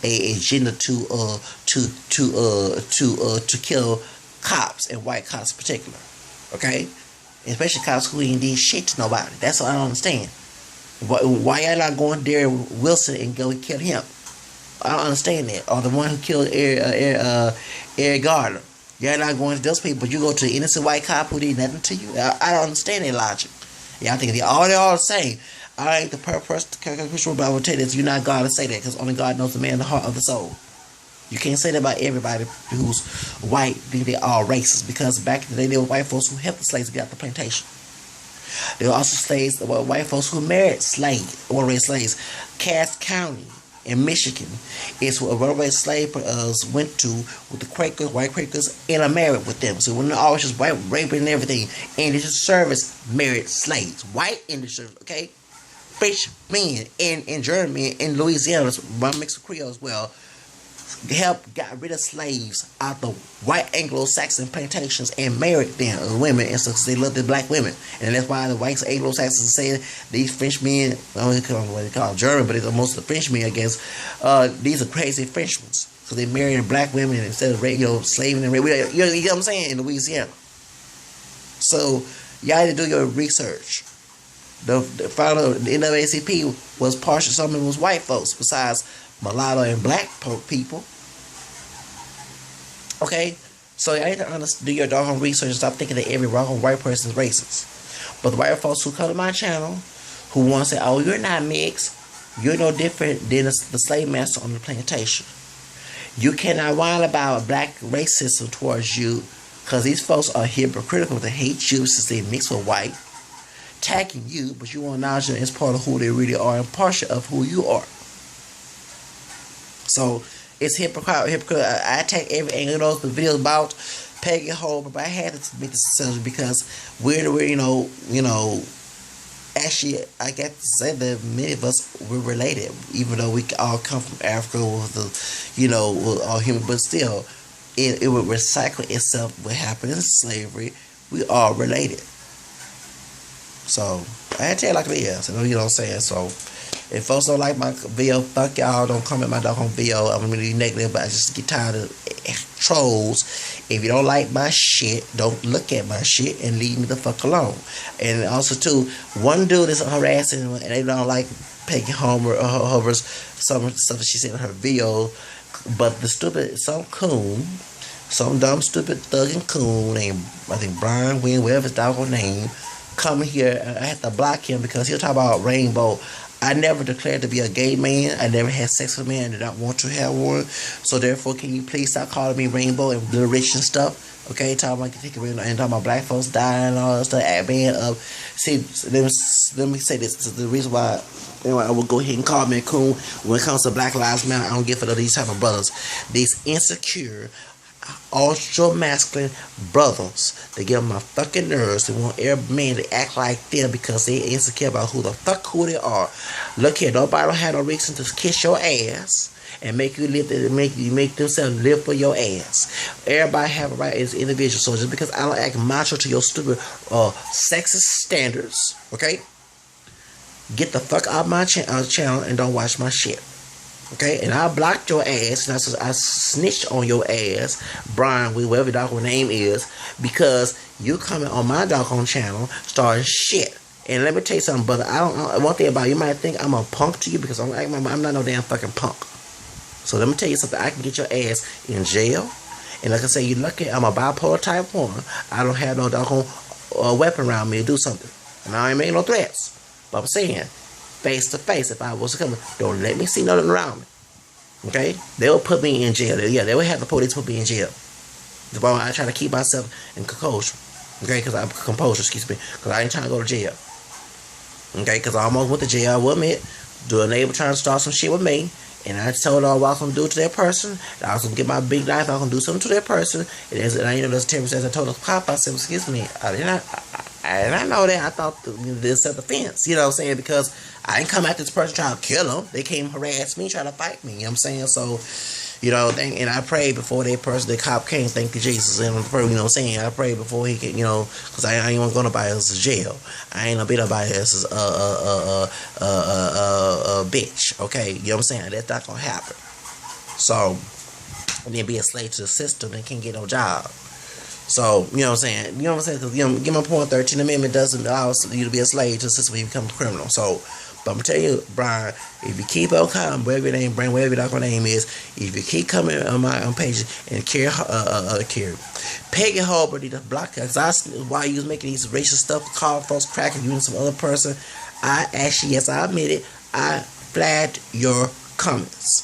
agenda to kill cops and white cops in particular. Okay? And especially cops who ain't did shit to nobody. That's what I don't understand. Why y'all not going there Wilson and go and kill him? I don't understand that. Or the one who killed Eric Garner. You're not going to those people, but you go to the innocent white cop who did nothing to you. I don't understand that logic. Yeah, I think they're all the same. I ain't the person, but I will tell you this, you're not God to say that, because only God knows the man, the heart of the soul. You can't say that about everybody who's white, think they're all racist, because back in the day, there were white folks who helped the slaves get out the plantation. There were also white folks who married slaves, or raised slaves. Cass County in Michigan is where a runaway slave went to with the Quakers, white Quakers, and are married with them. So when they're always just white raping and everything, indentured service married slaves, white indentured service, okay? French men in Germany, in Louisiana, one mixed with Creole as well, got rid of slaves out the white Anglo-Saxon plantations and married them women, and so they loved the black women, and that's why the white Anglo-Saxons say these French men, I don't know what they call them German, but it's most of the French men, I guess, these are crazy Frenchmen, so they married black women instead of slaving and rape. You know what I'm saying, in Louisiana. So y'all need to do your research. The final the NAACP was partial. Some of it was white folks, besides mulatto and black people. Okay, so y'all need to do your doggone research and stop thinking that every wrong white person is racist. But the white folks who come to my channel, who want to say, "Oh, you're not mixed. You're no different than the slave master on the plantation. You cannot whine about black racism towards you, because these folks are hypocritical. They hate you since they mix with white, attacking you, but you want to acknowledge them as part of who they really are and partial of who you are." So it's hypocritical. I attack every angle. Those the videos about Peggy Hubbard, but I had to make this decision because we're actually, I got to say that many of us were related, even though we all come from Africa with we're all human, but still, it would recycle itself. What happened in slavery, we all related. So I had to tell you like it is. You know what I'm saying? So if folks don't like my video, fuck y'all. Don't comment my doggone video. I'm gonna be negative, but I just get tired of trolls. If you don't like my shit, don't look at my shit and leave me the fuck alone. And also too, one dude is harassing and they don't like Peggy Hubbard's some stuff that she said in her video, but some dumb stupid thug and coon named, I think Brian Wynn, whatever his doggone name, come here. I had to block him because he'll talk about rainbow. I never declared to be a gay man. I never had sex with a man. I did not want to have one. So therefore, can you please stop calling me rainbow and the rich and stuff? Okay, talking about and talking about black folks dying and all that stuff. See, let me say this. This is the reason why. Anyway, I will go ahead and call me a coon. When it comes to Black Lives Matter, I don't give for these type of brothers. These insecure, ultra masculine brothers. They get on my fucking nerves. They want every man to act like them because they insecure about who they are. Look here, nobody don't have no reason to kiss your ass and make you live, make themselves live for your ass. Everybody have a right as an individual. So just because I don't act macho to your stupid sexist standards, okay? Get the fuck out of my channel and don't watch my shit. Okay, and I blocked your ass, and I snitched on your ass, Brian, whatever your doggone name is, because you coming on my doggone channel starting shit. And let me tell you something, brother. One thing about you might think I'm a punk to you because I'm not no damn fucking punk. So let me tell you something. I can get your ass in jail, and like I say, you lucky I'm a bipolar type 1. I don't have no doggone weapon around me to do something, and I ain't making no threats. But I'm saying, face to face, if I was to come, don't let me see nothing around me. Okay? They will put me in jail. They will have the police put me in jail. I try to keep myself in composure. Okay? Because I ain't trying to go to jail. Okay? Because I almost went to jail. I will admit, a neighbor trying to start some shit with me. And I told her what I was going to do to that person. I was going to get my big knife. I was going to do something to that person. And there's a terrorist, as I told the cop, I said, excuse me, I did not know that. I thought this self-defense, you know what I'm saying? Because I didn't come after this person trying to kill him. They came harass me, trying to fight me, you know what I'm saying? So, and I prayed before the cop came, thank you, Jesus. And you know what I'm saying? I prayed before he could, because I ain't want to go nobody else's jail. I ain't going to be nobody else's bitch, okay? You know what I'm saying? That's not going to happen. So, and then be a slave to the system and can't get no job. So, you know what I'm saying? Because, give my point, 13th Amendment doesn't allow you to be a slave to the system when you become a criminal. So, but I'm going to tell you, Brian, if you keep on coming, whatever your name, Brian, whatever your name is, if you keep coming on my page and carry Peggy Hubbard, need to block her. Because while you was making these racist stuff, call folks cracking you and some other person, I admit it, I flagged your comments.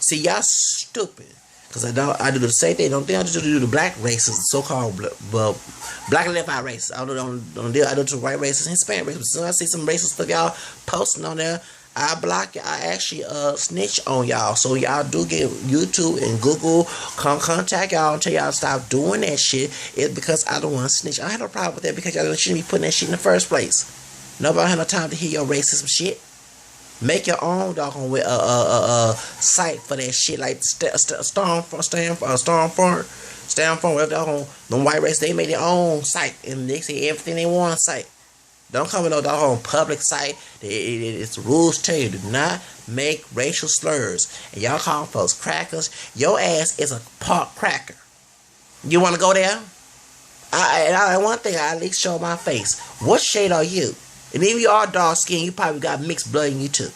See, y'all stupid. Because I do the same thing. Don't think I do the black races, so-called black and left-eye races. I do to white races and Hispanic races. So I see some racist stuff y'all posting on there, I block it. I actually snitch on y'all. So y'all do get YouTube and Google contact y'all and tell y'all to stop doing that shit. It's because I don't want to snitch. I have no problem with that because y'all shouldn't be putting that shit in the first place. Nobody have no time to hear your racism shit. Make your own doggone site for that shit, like Stormfront, whatever doggone the white race. They made their own site and they say everything they want on site. Don't come with no doggone public site. It's rules tell you do not make racial slurs. And y'all call folks crackers. Your ass is a park cracker. You want to go there? One thing I at least show my face. What shade are you? And if you are dark skinned, you probably got mixed blood in you too.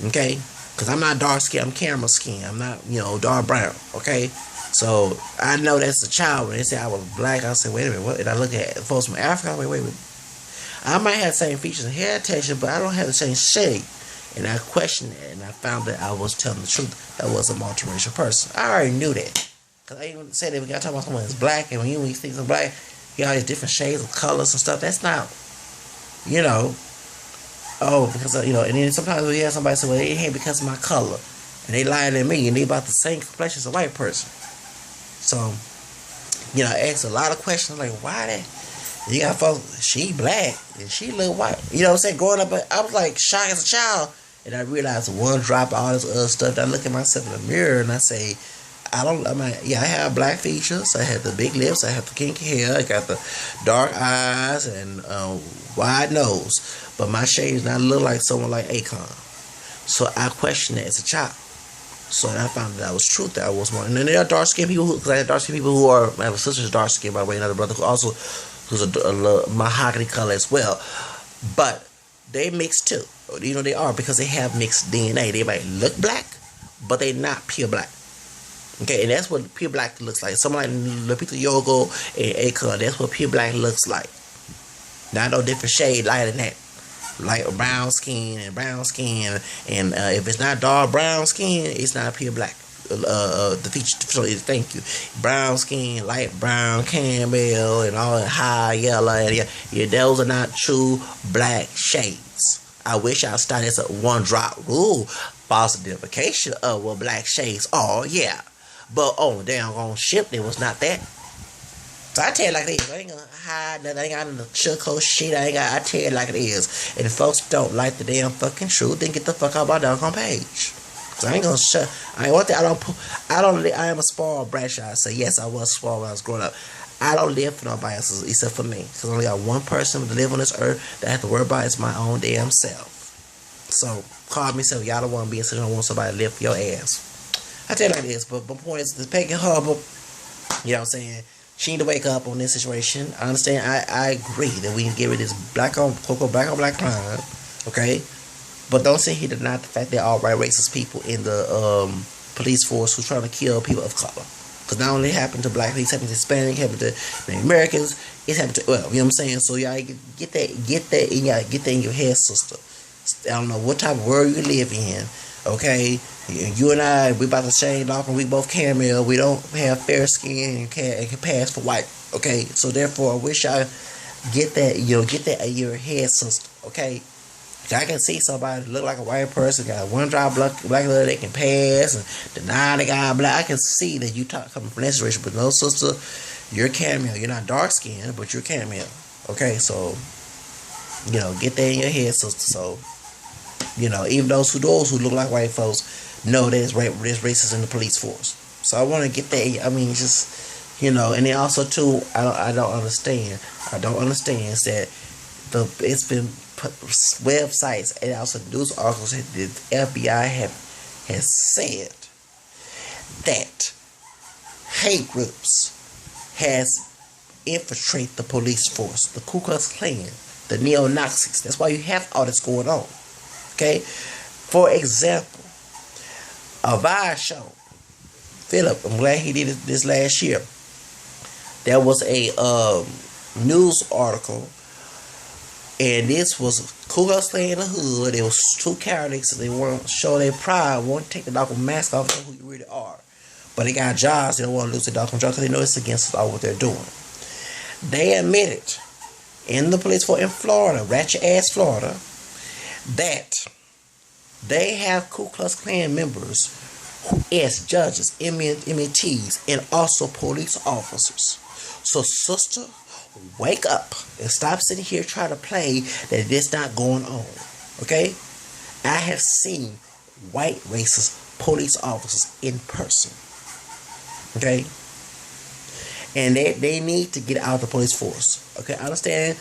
Okay? Because I'm not dark skinned, I'm caramel skin. I'm not, dark brown. Okay? So I know that's a child. When they say I was black, I said, wait a minute, what? And I look at folks from Africa, wait a minute. I might have the same features and hair texture, but I don't have the same shade. And I questioned it, and I found that I was telling the truth. That was a multiracial person. I already knew that. Because I even said that we got to talk about someone that's black, and when you think of black, you got all these different shades of colors and stuff. That's not, because, and then sometimes we have somebody say, well, they ain't because of my color. And they lying to me, and they about the same complexion as a white person. So, I asked a lot of questions, like, why that? You got folks, she black, and she look white. You know what I'm saying? Growing up, I was like shocked as a child. And I realized one drop of all this other stuff. I look at myself in the mirror, and I say, I have black features. I have the big lips. I have the kinky hair. I got the dark eyes and wide nose. But my shade does not look like someone like Akon. So I questioned it as a child. So I found that was truth. That I was more. And then there are dark skinned people because I have dark skinned people who are. I have a sister who's dark skinned, by the way, another brother who's a mahogany color as well. But they mix too. They are because they have mixed DNA. They might look black, but they're not pure black. Okay, and that's what pure black looks like. Someone like Lupita Yogo and Akon, that's what pure black looks like. Not no different shade lighter than that. Like brown skin, and if it's not dark brown skin, it's not pure black. The feature, thank you. Brown skin, light brown, caramel, and all that high yellow, and those are not true black shades. I wish I started as a one drop rule, false identification of what black shades are, yeah. But on the damn ship, there was not that. So I tell it like it is. I ain't gonna hide nothing. I ain't got no sugarcoat shit. I tell it like it is. And if folks don't like the damn fucking truth, then get the fuck out my doggone page. Cause I ain't gonna shut. I am a spoiled brat. I say yes, I was spoiled when I was growing up. I don't live for nobody else except for me. Cause I only got one person to live on this earth that I have to worry about is my own damn self. So call me, say y'all don't want to be a situation. I want somebody to live for your ass. I tell you like this, but my point is, this Peggy Hubbard, you know what I'm saying? She need to wake up on this situation. I understand. I agree that we need to get rid of this black on black crime, okay? But don't sit here to deny the fact that all right racist people in the police force who's trying to kill people of color. Because not only it happened to black people, it's happened to Hispanic, happened to Native Americans, it's happened to, you know what I'm saying? So y'all get that in your head, sister. I don't know what type of world you live in, okay? You and I, we about to shade off, and we both caramel. We don't have fair skin and can pass for white, okay? So therefore, I wish I get that in your head, sister, okay? I can see somebody look like a white person, got one drop black blood, they can pass and deny they got black. I can see that you coming from that situation, but no, sister, you're caramel. You're not dark skinned, but you're caramel, okay? So get that in your head, sister. So even those who look like white folks know there's racists in the police force. So I want to get that. I mean, just and then also too, I don't understand. I don't understand is that it's been websites and also news articles that the FBI has said that hate groups has infiltrated the police force, the Ku Klux Klan, the neo-Nazis. That's why you have all this going on. Okay, for example, a Vice show, Philip, I'm glad he did it this last year. There was a news article, and this was Ku Klux Klan in the hood. There was two characters, they want to show their pride, want to take the dog mask off, know who you really are. But they got jobs, they don't want to lose their dog control because they know it's against all what they're doing. They admitted in the police force in Florida, ratchet ass Florida, that they have Ku Klux Klan members who as judges, MNTs, and also police officers. So, sister, wake up and stop sitting here trying to play that this not going on. Okay? I have seen white racist police officers in person. Okay? And they need to get out of the police force. Okay? I understand.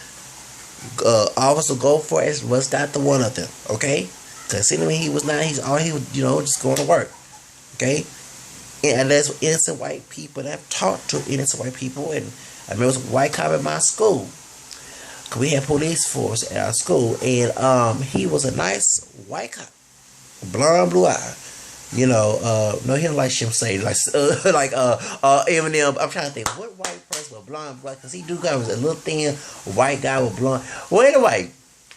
Officer Goldforth was not the one of them, okay? Because he was not. He was just going to work, okay? And there's innocent white people that I've talked to innocent white people, and I remember it was a white cop at my school. Cause we had police force at our school, and he was a nice white cop, blonde, blue eye. You know, no, he don't like Shim say like Eminem. I'm trying to think what white person with blonde, black, cause he do got was a little thin white guy with blonde. Well, anyway,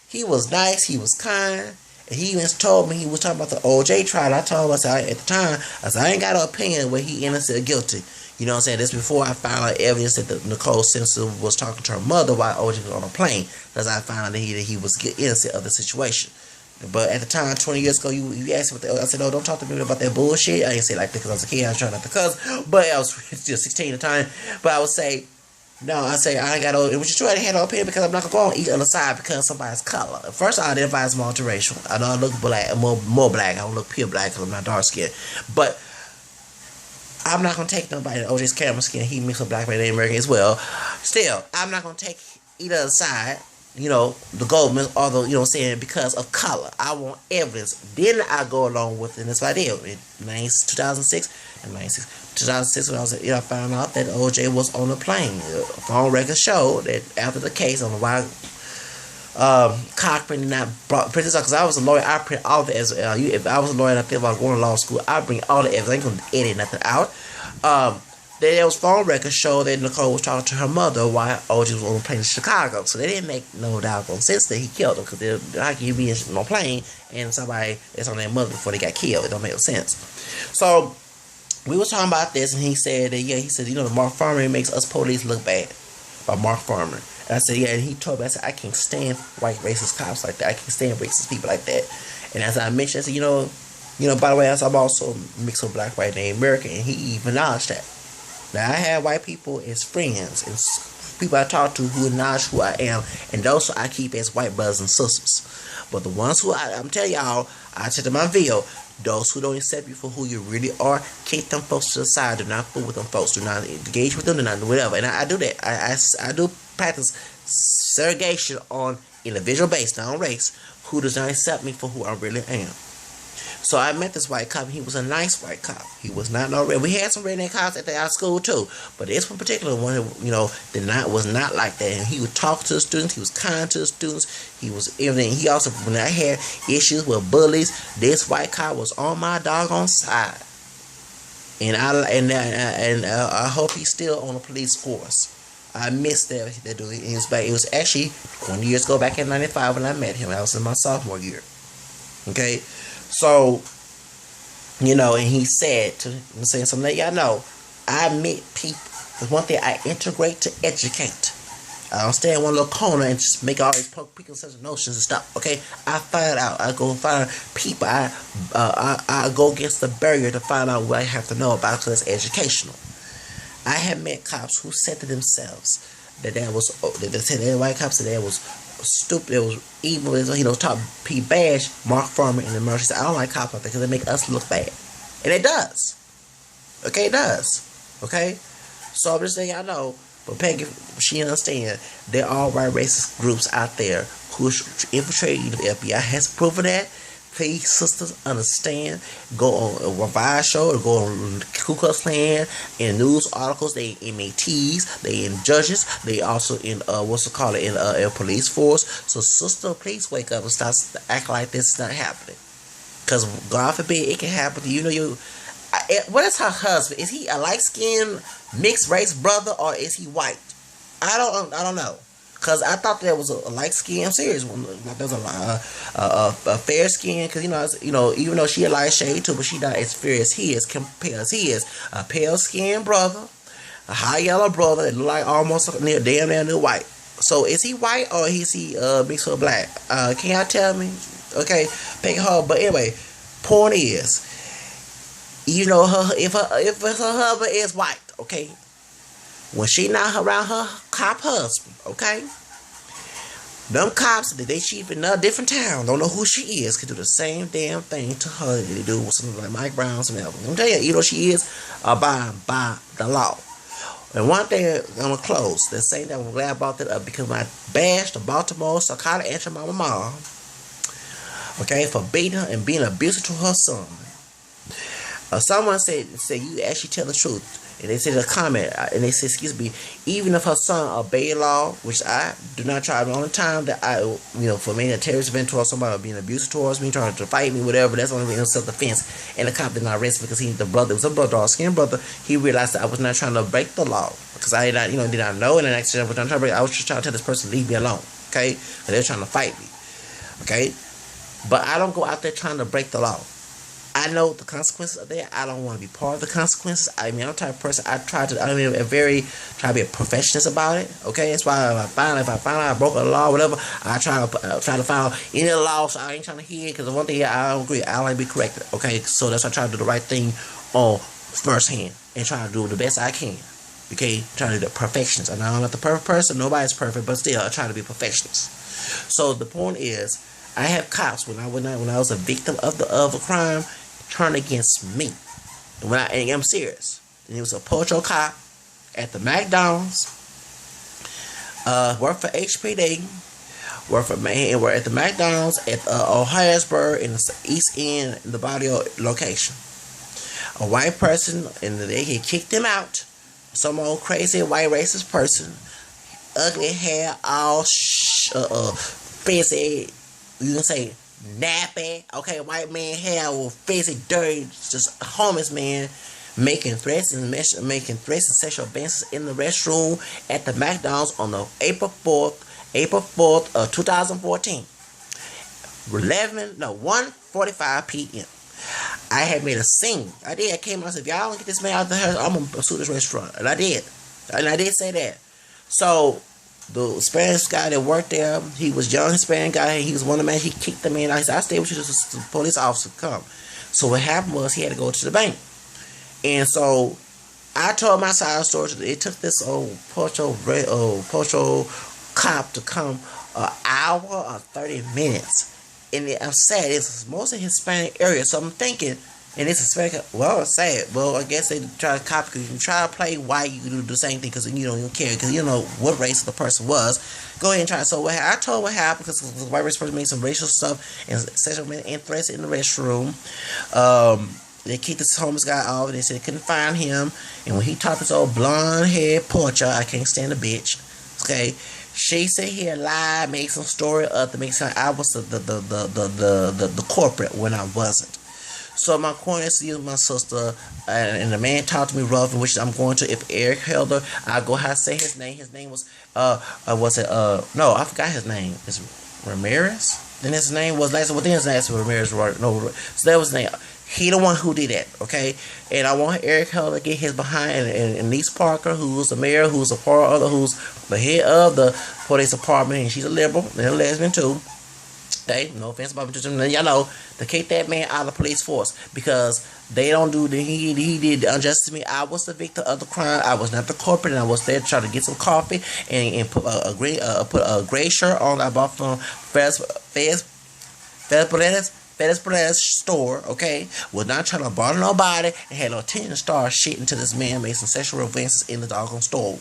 he was nice, he was kind, and he even told me he was talking about the OJ trial. I told him, I said, at the time, I said I ain't got an opinion whether he innocent or guilty. You know what I'm saying? This before I found out evidence that Nicole Simpson was talking to her mother while OJ was on a plane, because I found out that he was innocent of the situation. But at the time, 20 years ago, you asked me what I said, no, don't talk to me about that bullshit. I didn't say like that because I was a kid. I was trying not to cuss. But I was still 16 at the time. But I would say, no, I say I ain't got no, which is true, I didn't have no opinion because I'm not going to go on each other side because of somebody's color. First, I identify as multiracial. I know I look black, more black. I don't look pure black because I'm not dark skinned. But I'm not going to take nobody to OJ's camera skin. He mixed with black man and American as well. Still, I'm not going to take either side. You know, the Goldman, although, you know what I'm saying, because of color. I want evidence. Then I go along with it, and that's what I did. In 2006, when I was, I found out that OJ was on the plane. Phone records show that after the case, I don't know why Cochran not brought print this out, because I was a lawyer. I print all the evidence. If I was a lawyer and I think about going to law school, I bring all the evidence. I ain't going to edit nothing out. There was phone records show that Nicole was talking to her mother while OJ was on the plane to Chicago. So they didn't make no doggone sense that he killed her, because how can you be on a plane and somebody that's on their mother before they got killed? It don't make no sense. So we was talking about this, and he said that, he said, the Mark Farmer makes us police look bad. By Mark Farmer. And I said, yeah, and he told me, I said, I can't stand white racist cops like that. I can't stand racist people like that. And as I mentioned, I said, by the way, I'm also mixed with black, white, and American, and he even acknowledged that. Now, I have white people as friends, and people I talk to who acknowledge who I am, and those I keep as white brothers and sisters. But the ones who I'm telling y'all, I said in my video, those who don't accept you for who you really are, kick them folks to the side. Do not fool with them folks. Do not engage with them. Do not do whatever. And I do that. I do practice segregation on individual based, not on race, who does not accept me for who I really am. So I met this white cop. He was a nice white cop. He was not no red. We had some redneck cops at our school too, but this one particular one, was not like that. And he would talk to the students. He was kind to the students. He was everything. He also, when I had issues with bullies, this white cop was on my doggone side. And I hope he's still on the police force. I missed that dude. It was actually 20 years ago, back in '95 when I met him. I was in my sophomore year. Okay. So, and he said, I'm saying something that y'all know, I meet people. The one thing, I integrate to educate. I don't stay in one little corner and just make all these preconceived notions and stuff. Okay, I find out. I go find people. I go against the barrier to find out what I have to know about, because it's educational. I have met cops who said to themselves that white cops said that was stupid, it was evil, top P bash Mark Farmer in the murder. She said, I don't like cops like that because they make us look bad. And it does. Okay, it does. Okay? So I'm just saying, I know, but Peggy, she understands there are white racist groups out there who infiltrate the FBI. Has proven that. Please, sisters, understand. Go on a Revive show or go on Ku Klux Klan in news articles. They in MATs, they in judges, they also in in police force. So, sister, please wake up and start acting like this is not happening. Because God forbid it can happen to you. What is her husband? Is he a light-skinned mixed race brother, or is he white? I don't know. Because I thought there was a light skin. I'm serious. There's a fair skin. Because even though she a light shade too, but she not as fair as he is. Compared as he is, a pale skinned brother, a high yellow brother that look like almost damn near white. So is he white or is he mixed with black? Can y'all tell me? Okay, Peggy Hubbard. But anyway, point is, if her husband is white, okay. When she not around her cop husband, okay? Them cops, they chief in a different town, don't know who she is, can do the same damn thing to her that they do with something like Mike Brown and else. I'm telling you, she is abiding by the law. And one thing I'm going to close, the same that I'm glad I brought that up, because when I bashed the Baltimore psychiatrist my mom, okay, for beating her and being abusive to her son. Someone said, you actually tell the truth. And they said a comment, and they said, excuse me, even if her son obeyed law, which I do not try. The only time that I, for me, a terrorist event towards somebody or being abusive towards me, trying to fight me, whatever, that's only in self-defense. And the cop did not arrest me because he, the brother, it was a brother, dark skin brother. He realized that I was not trying to break the law because I did not, did not know. And an accident was not trying to break. I was just trying to tell this person to leave me alone. Okay, because they're trying to fight me. Okay, but I don't go out there trying to break the law. I know the consequences of that. I don't want to be part of the consequences. I mean, I'm the type of person try to be a perfectionist about it. Okay, that's why if I find out I broke a law, whatever, I try to find out any law. So I ain't trying to hear it because the one thing I don't agree, I like to be corrected. Okay, so that's why I try to do the right thing on first hand and try to do the best I can. Okay, trying to do the perfectionist. And I'm not the perfect person. Nobody's perfect, but still, I try to be perfectionist. So the point is, I have cops when I was a victim of a crime turn against me. And I'm serious. And it was a Pocho cop at the McDonald's, worked for HPD, worked at the McDonald's at Ohio'sburg in the East End, in the body location. A white person, and they had kicked him out. Some old crazy white racist person, ugly hair, all fancy, you can say nappy, okay, white man hair with fancy, dirty, just homeless man making threats and sexual advances in the restroom at the McDonald's on the April 4th of 2014. 1:45 p.m. I had made a scene. I came out and said, if y'all don't get this man out the house, I'm going to sue this restaurant. And I did. And I did say that. So, the Spanish guy that worked there, he was young Hispanic guy. He was one of the men. He kicked the man out. He said, I stayed with you till the police officer come. So, what happened was he had to go to the bank. And so, I told my side of the story. It took this old Pocho cop to come an hour or 30 minutes. And I'm sad, it's mostly Hispanic area, so I'm thinking, and it's Hispanic, well, it's sad, well, I guess they try to copy, because you try to play white, you can do the same thing, because you don't even care, because you know what race the person was. Go ahead and try. So I told what happened, because the white race person made some racial stuff, and sexual threats in the restroom. They kicked this homeless guy off, and they said they couldn't find him, and when he talked this old blonde head porcher, I can't stand the bitch, okay. She said here lied, made some story up to make sure I was the corporate when I wasn't. So my point is to use my sister, and the man talked to me rough, in which I'm going to, if Eric Helder, I go how to say his name. His name was no, I forgot his name. It's Ramirez. Then his name was last. Well, then his name was Ramirez. No, so that was his name. He the one who did that, okay? And I want Eric Helder to get his behind, and Lisa Parker, who's the mayor, who's a part of who's the head of the police department, and she's a liberal and a lesbian too. Okay, no offense about them, y'all know, to kick that man out of the police force because they don't do the he did the injustice to me. I was the victim of the crime. I was not the corporate, and I was there trying to get some coffee and put a gray shirt on. I bought from Fez store, okay, was not trying to bother nobody and had no intention to start shit until this man made some sexual advances in the doggone store,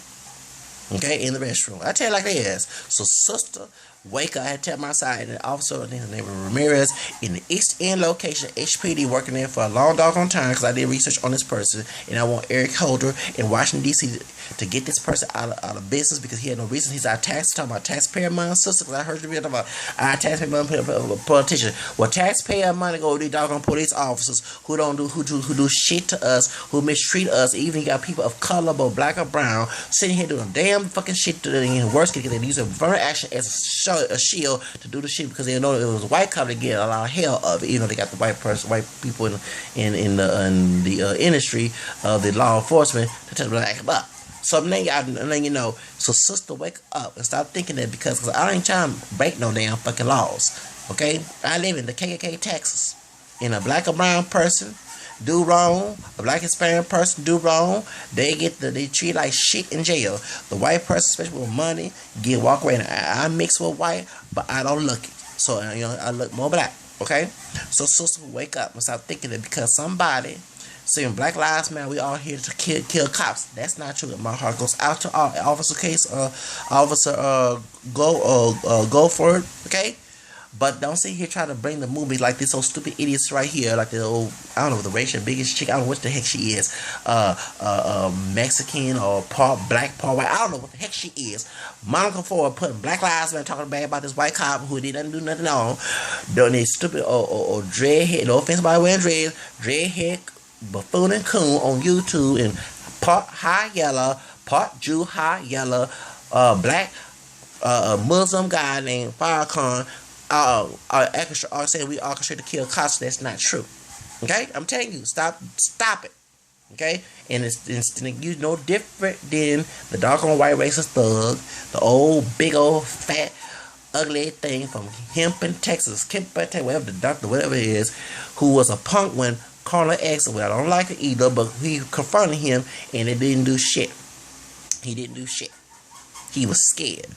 okay, in the restroom. I tell you like it is. So, sister, wake up. I had to tell my side, and the officer, his name was Ramirez, in the East End location, HPD, working there for a long doggone time because I did research on this person, and I want Eric Holder in Washington, D.C. to get this person out of business because he had no reason. He's our talking about taxpayer money, sister, because I heard you talking about our taxpayer money, politician. Well, taxpayer money go to these doggone police officers who do shit to us, who mistreat us. Even you got people of color, both black or brown, sitting here doing damn fucking shit to the worst because they use a very action as a shield to do the shit because they know it was a white cop to get a lot of hell of it. You know, they got the white people in the industry of the law enforcement to tell them to act up. So I'm letting you know. So sister, wake up and stop thinking that because I ain't trying to break no damn fucking laws. Okay, I live in the KKK, Texas, and a black or brown person do wrong, a black Hispanic person do wrong, they treat like shit in jail. The white person, especially with money, walk away. And I mix with white, but I don't look it. So I look more black. Okay, so sister, wake up and stop thinking that because somebody saying Black Lives Matter, we all here to kill cops. That's not true. My heart goes out to Officer Go for it. Okay. But don't sit here trying to bring the movie like this old stupid idiots right here, like the old, I don't know, the racial biggest chick, I don't know what the heck she is, Mexican or part black, part white, I don't know what the heck she is. Monica Ford putting Black Lives Matter, talking bad about this white cop who didn't do nothing wrong, doing this stupid or dreadhead, no offense by wearing dreads, dreadhead buffoon and coon on YouTube, and part high yellow, part Jew high yellow, black Muslim guy named Farrakhan are saying we orchestrated to kill cops. That's not true. Okay, I'm telling you, stop it. Okay, and it's you no different than the doggone white racist thug, the old big old fat ugly thing from Hempin, Texas, whatever the doctor, whatever it is, who was a punk when Carla X, well, I don't like it either, but he confronted him and it didn't do shit. He didn't do shit. He was scared.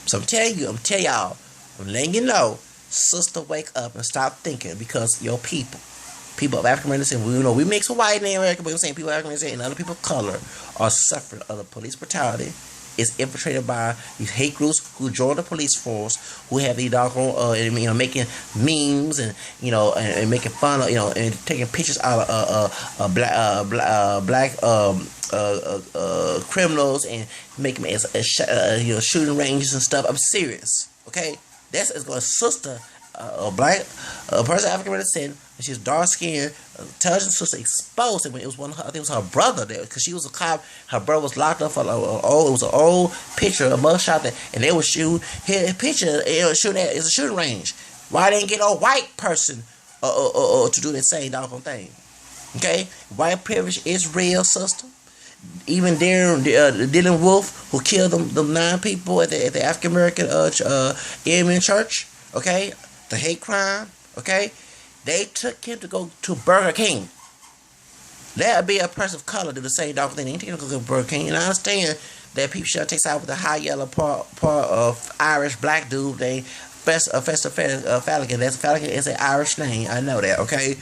So I'm telling y'all, I'm letting you know, sister, wake up and stop thinking, because your people of African American descent, we mix with white and American, but I'm saying people of African descent and other people of color are suffering of the police brutality. It's infiltrated by these hate groups who join the police force, who have these doggone, making memes and and making fun of, and taking pictures out of black criminals and making them as shooting ranges and stuff. I'm serious, okay? That's going to sister, a person African American, and she's dark skinned, intelligent sister, exposed it when it was I think it was her brother there, because she was a cop. Her brother was locked up for it was an old picture, a mugshot that, and they would shoot his picture. It's a shooting range. Why didn't get a white person to do that same doggone thing? Okay, white privilege is real, sister. Even Dylan Wolf, who killed them 9 people at the African American Amen Church, okay, the hate crime, okay, they took him to go to Burger King. That would be a person of color do the same dog thing. They ain't taking him to go to Burger King. And I understand that people should take side with the high yellow part of Irish black dude. They Festa Falcon. That's Falcon is an Irish name. I know that, okay.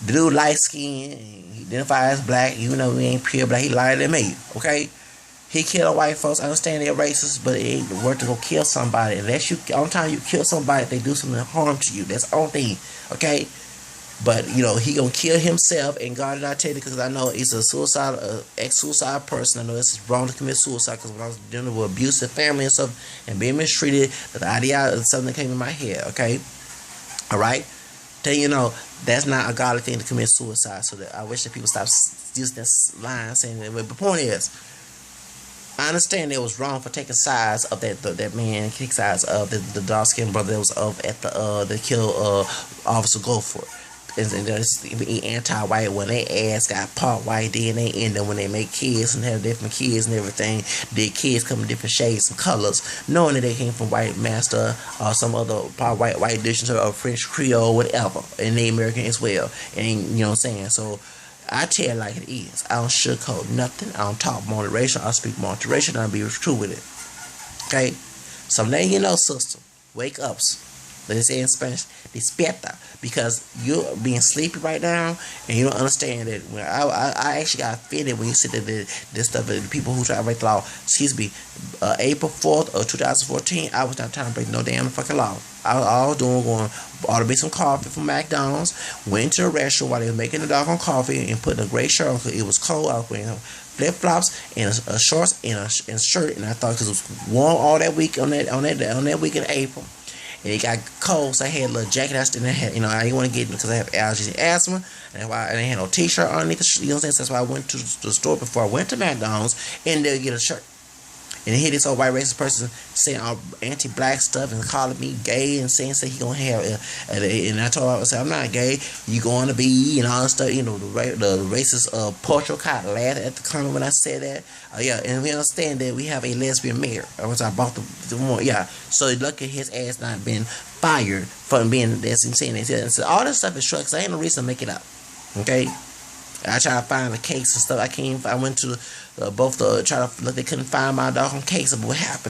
The dude light skin, he identifies as black, even though he ain't pure black, he lighter than me, okay? He killed white folks. I understand they're racist, but it ain't worth to go kill somebody. Unless only time you kill somebody if they do something harm to you. That's the only thing, okay? But, he gonna kill himself, and God did not tell you, because I know he's a ex-suicide person. I know it's wrong to commit suicide, because when I was dealing with abusive family and stuff, and being mistreated, the idea of something that came in my head, okay? Alright? Tell you that's not a godly thing to commit suicide. So that I wish that people stop using this line saying that. But the point is, I understand it was wrong for taking sides of that man, take sides of the dark skinned brother that was at the kill Officer Goldford. And just be anti-white when they ass got part white DNA in them when they make kids and have different kids and everything. Their kids come in different shades and colors, knowing that they came from white master or some other part white editions or French Creole, whatever, and they American as well. And you know what I'm saying? So I tell it like it is. I don't sugarcoat nothing. I don't talk moderation. I speak moderation. I'll be true with it. Okay? So I'm letting you know, sister, wake up. Let's say in Spanish, despierta, because you're being sleepy right now, and you don't understand that. When I actually got offended when you said that this stuff, the people who try to break the law, April 4th of 2014, I was not trying to break no damn fucking law. I was doing order me some coffee from McDonald's, went to a restaurant while they were making the doggone coffee, and putting a gray shirt on because it was cold. I was wearing flip flops and a shorts and a shirt, and I thought because it was warm all that week on that week in April. And it got cold, so I had a little jacket. I still had, I didn't want to get it because I have allergies and asthma. And that's why I didn't have no t-shirt underneath. You know what I'm saying? So that's why I went to the store before I went to McDonald's and they'll get a shirt. And here this old white racist person saying all anti-black stuff and calling me gay and saying he gonna have and I told him, I said, I'm not gay. You going to be and all that stuff. The racist Portugal cop laughed at the comment when I said that. Yeah, and we understand that we have a lesbian mayor. Once I bought the one, yeah. So lucky his ass not been fired from being that's insane. So all this stuff is true because I ain't no reason to make it up. Okay. I tried to find the case and stuff. I went to both try to look. They couldn't find my doggone case of what happened.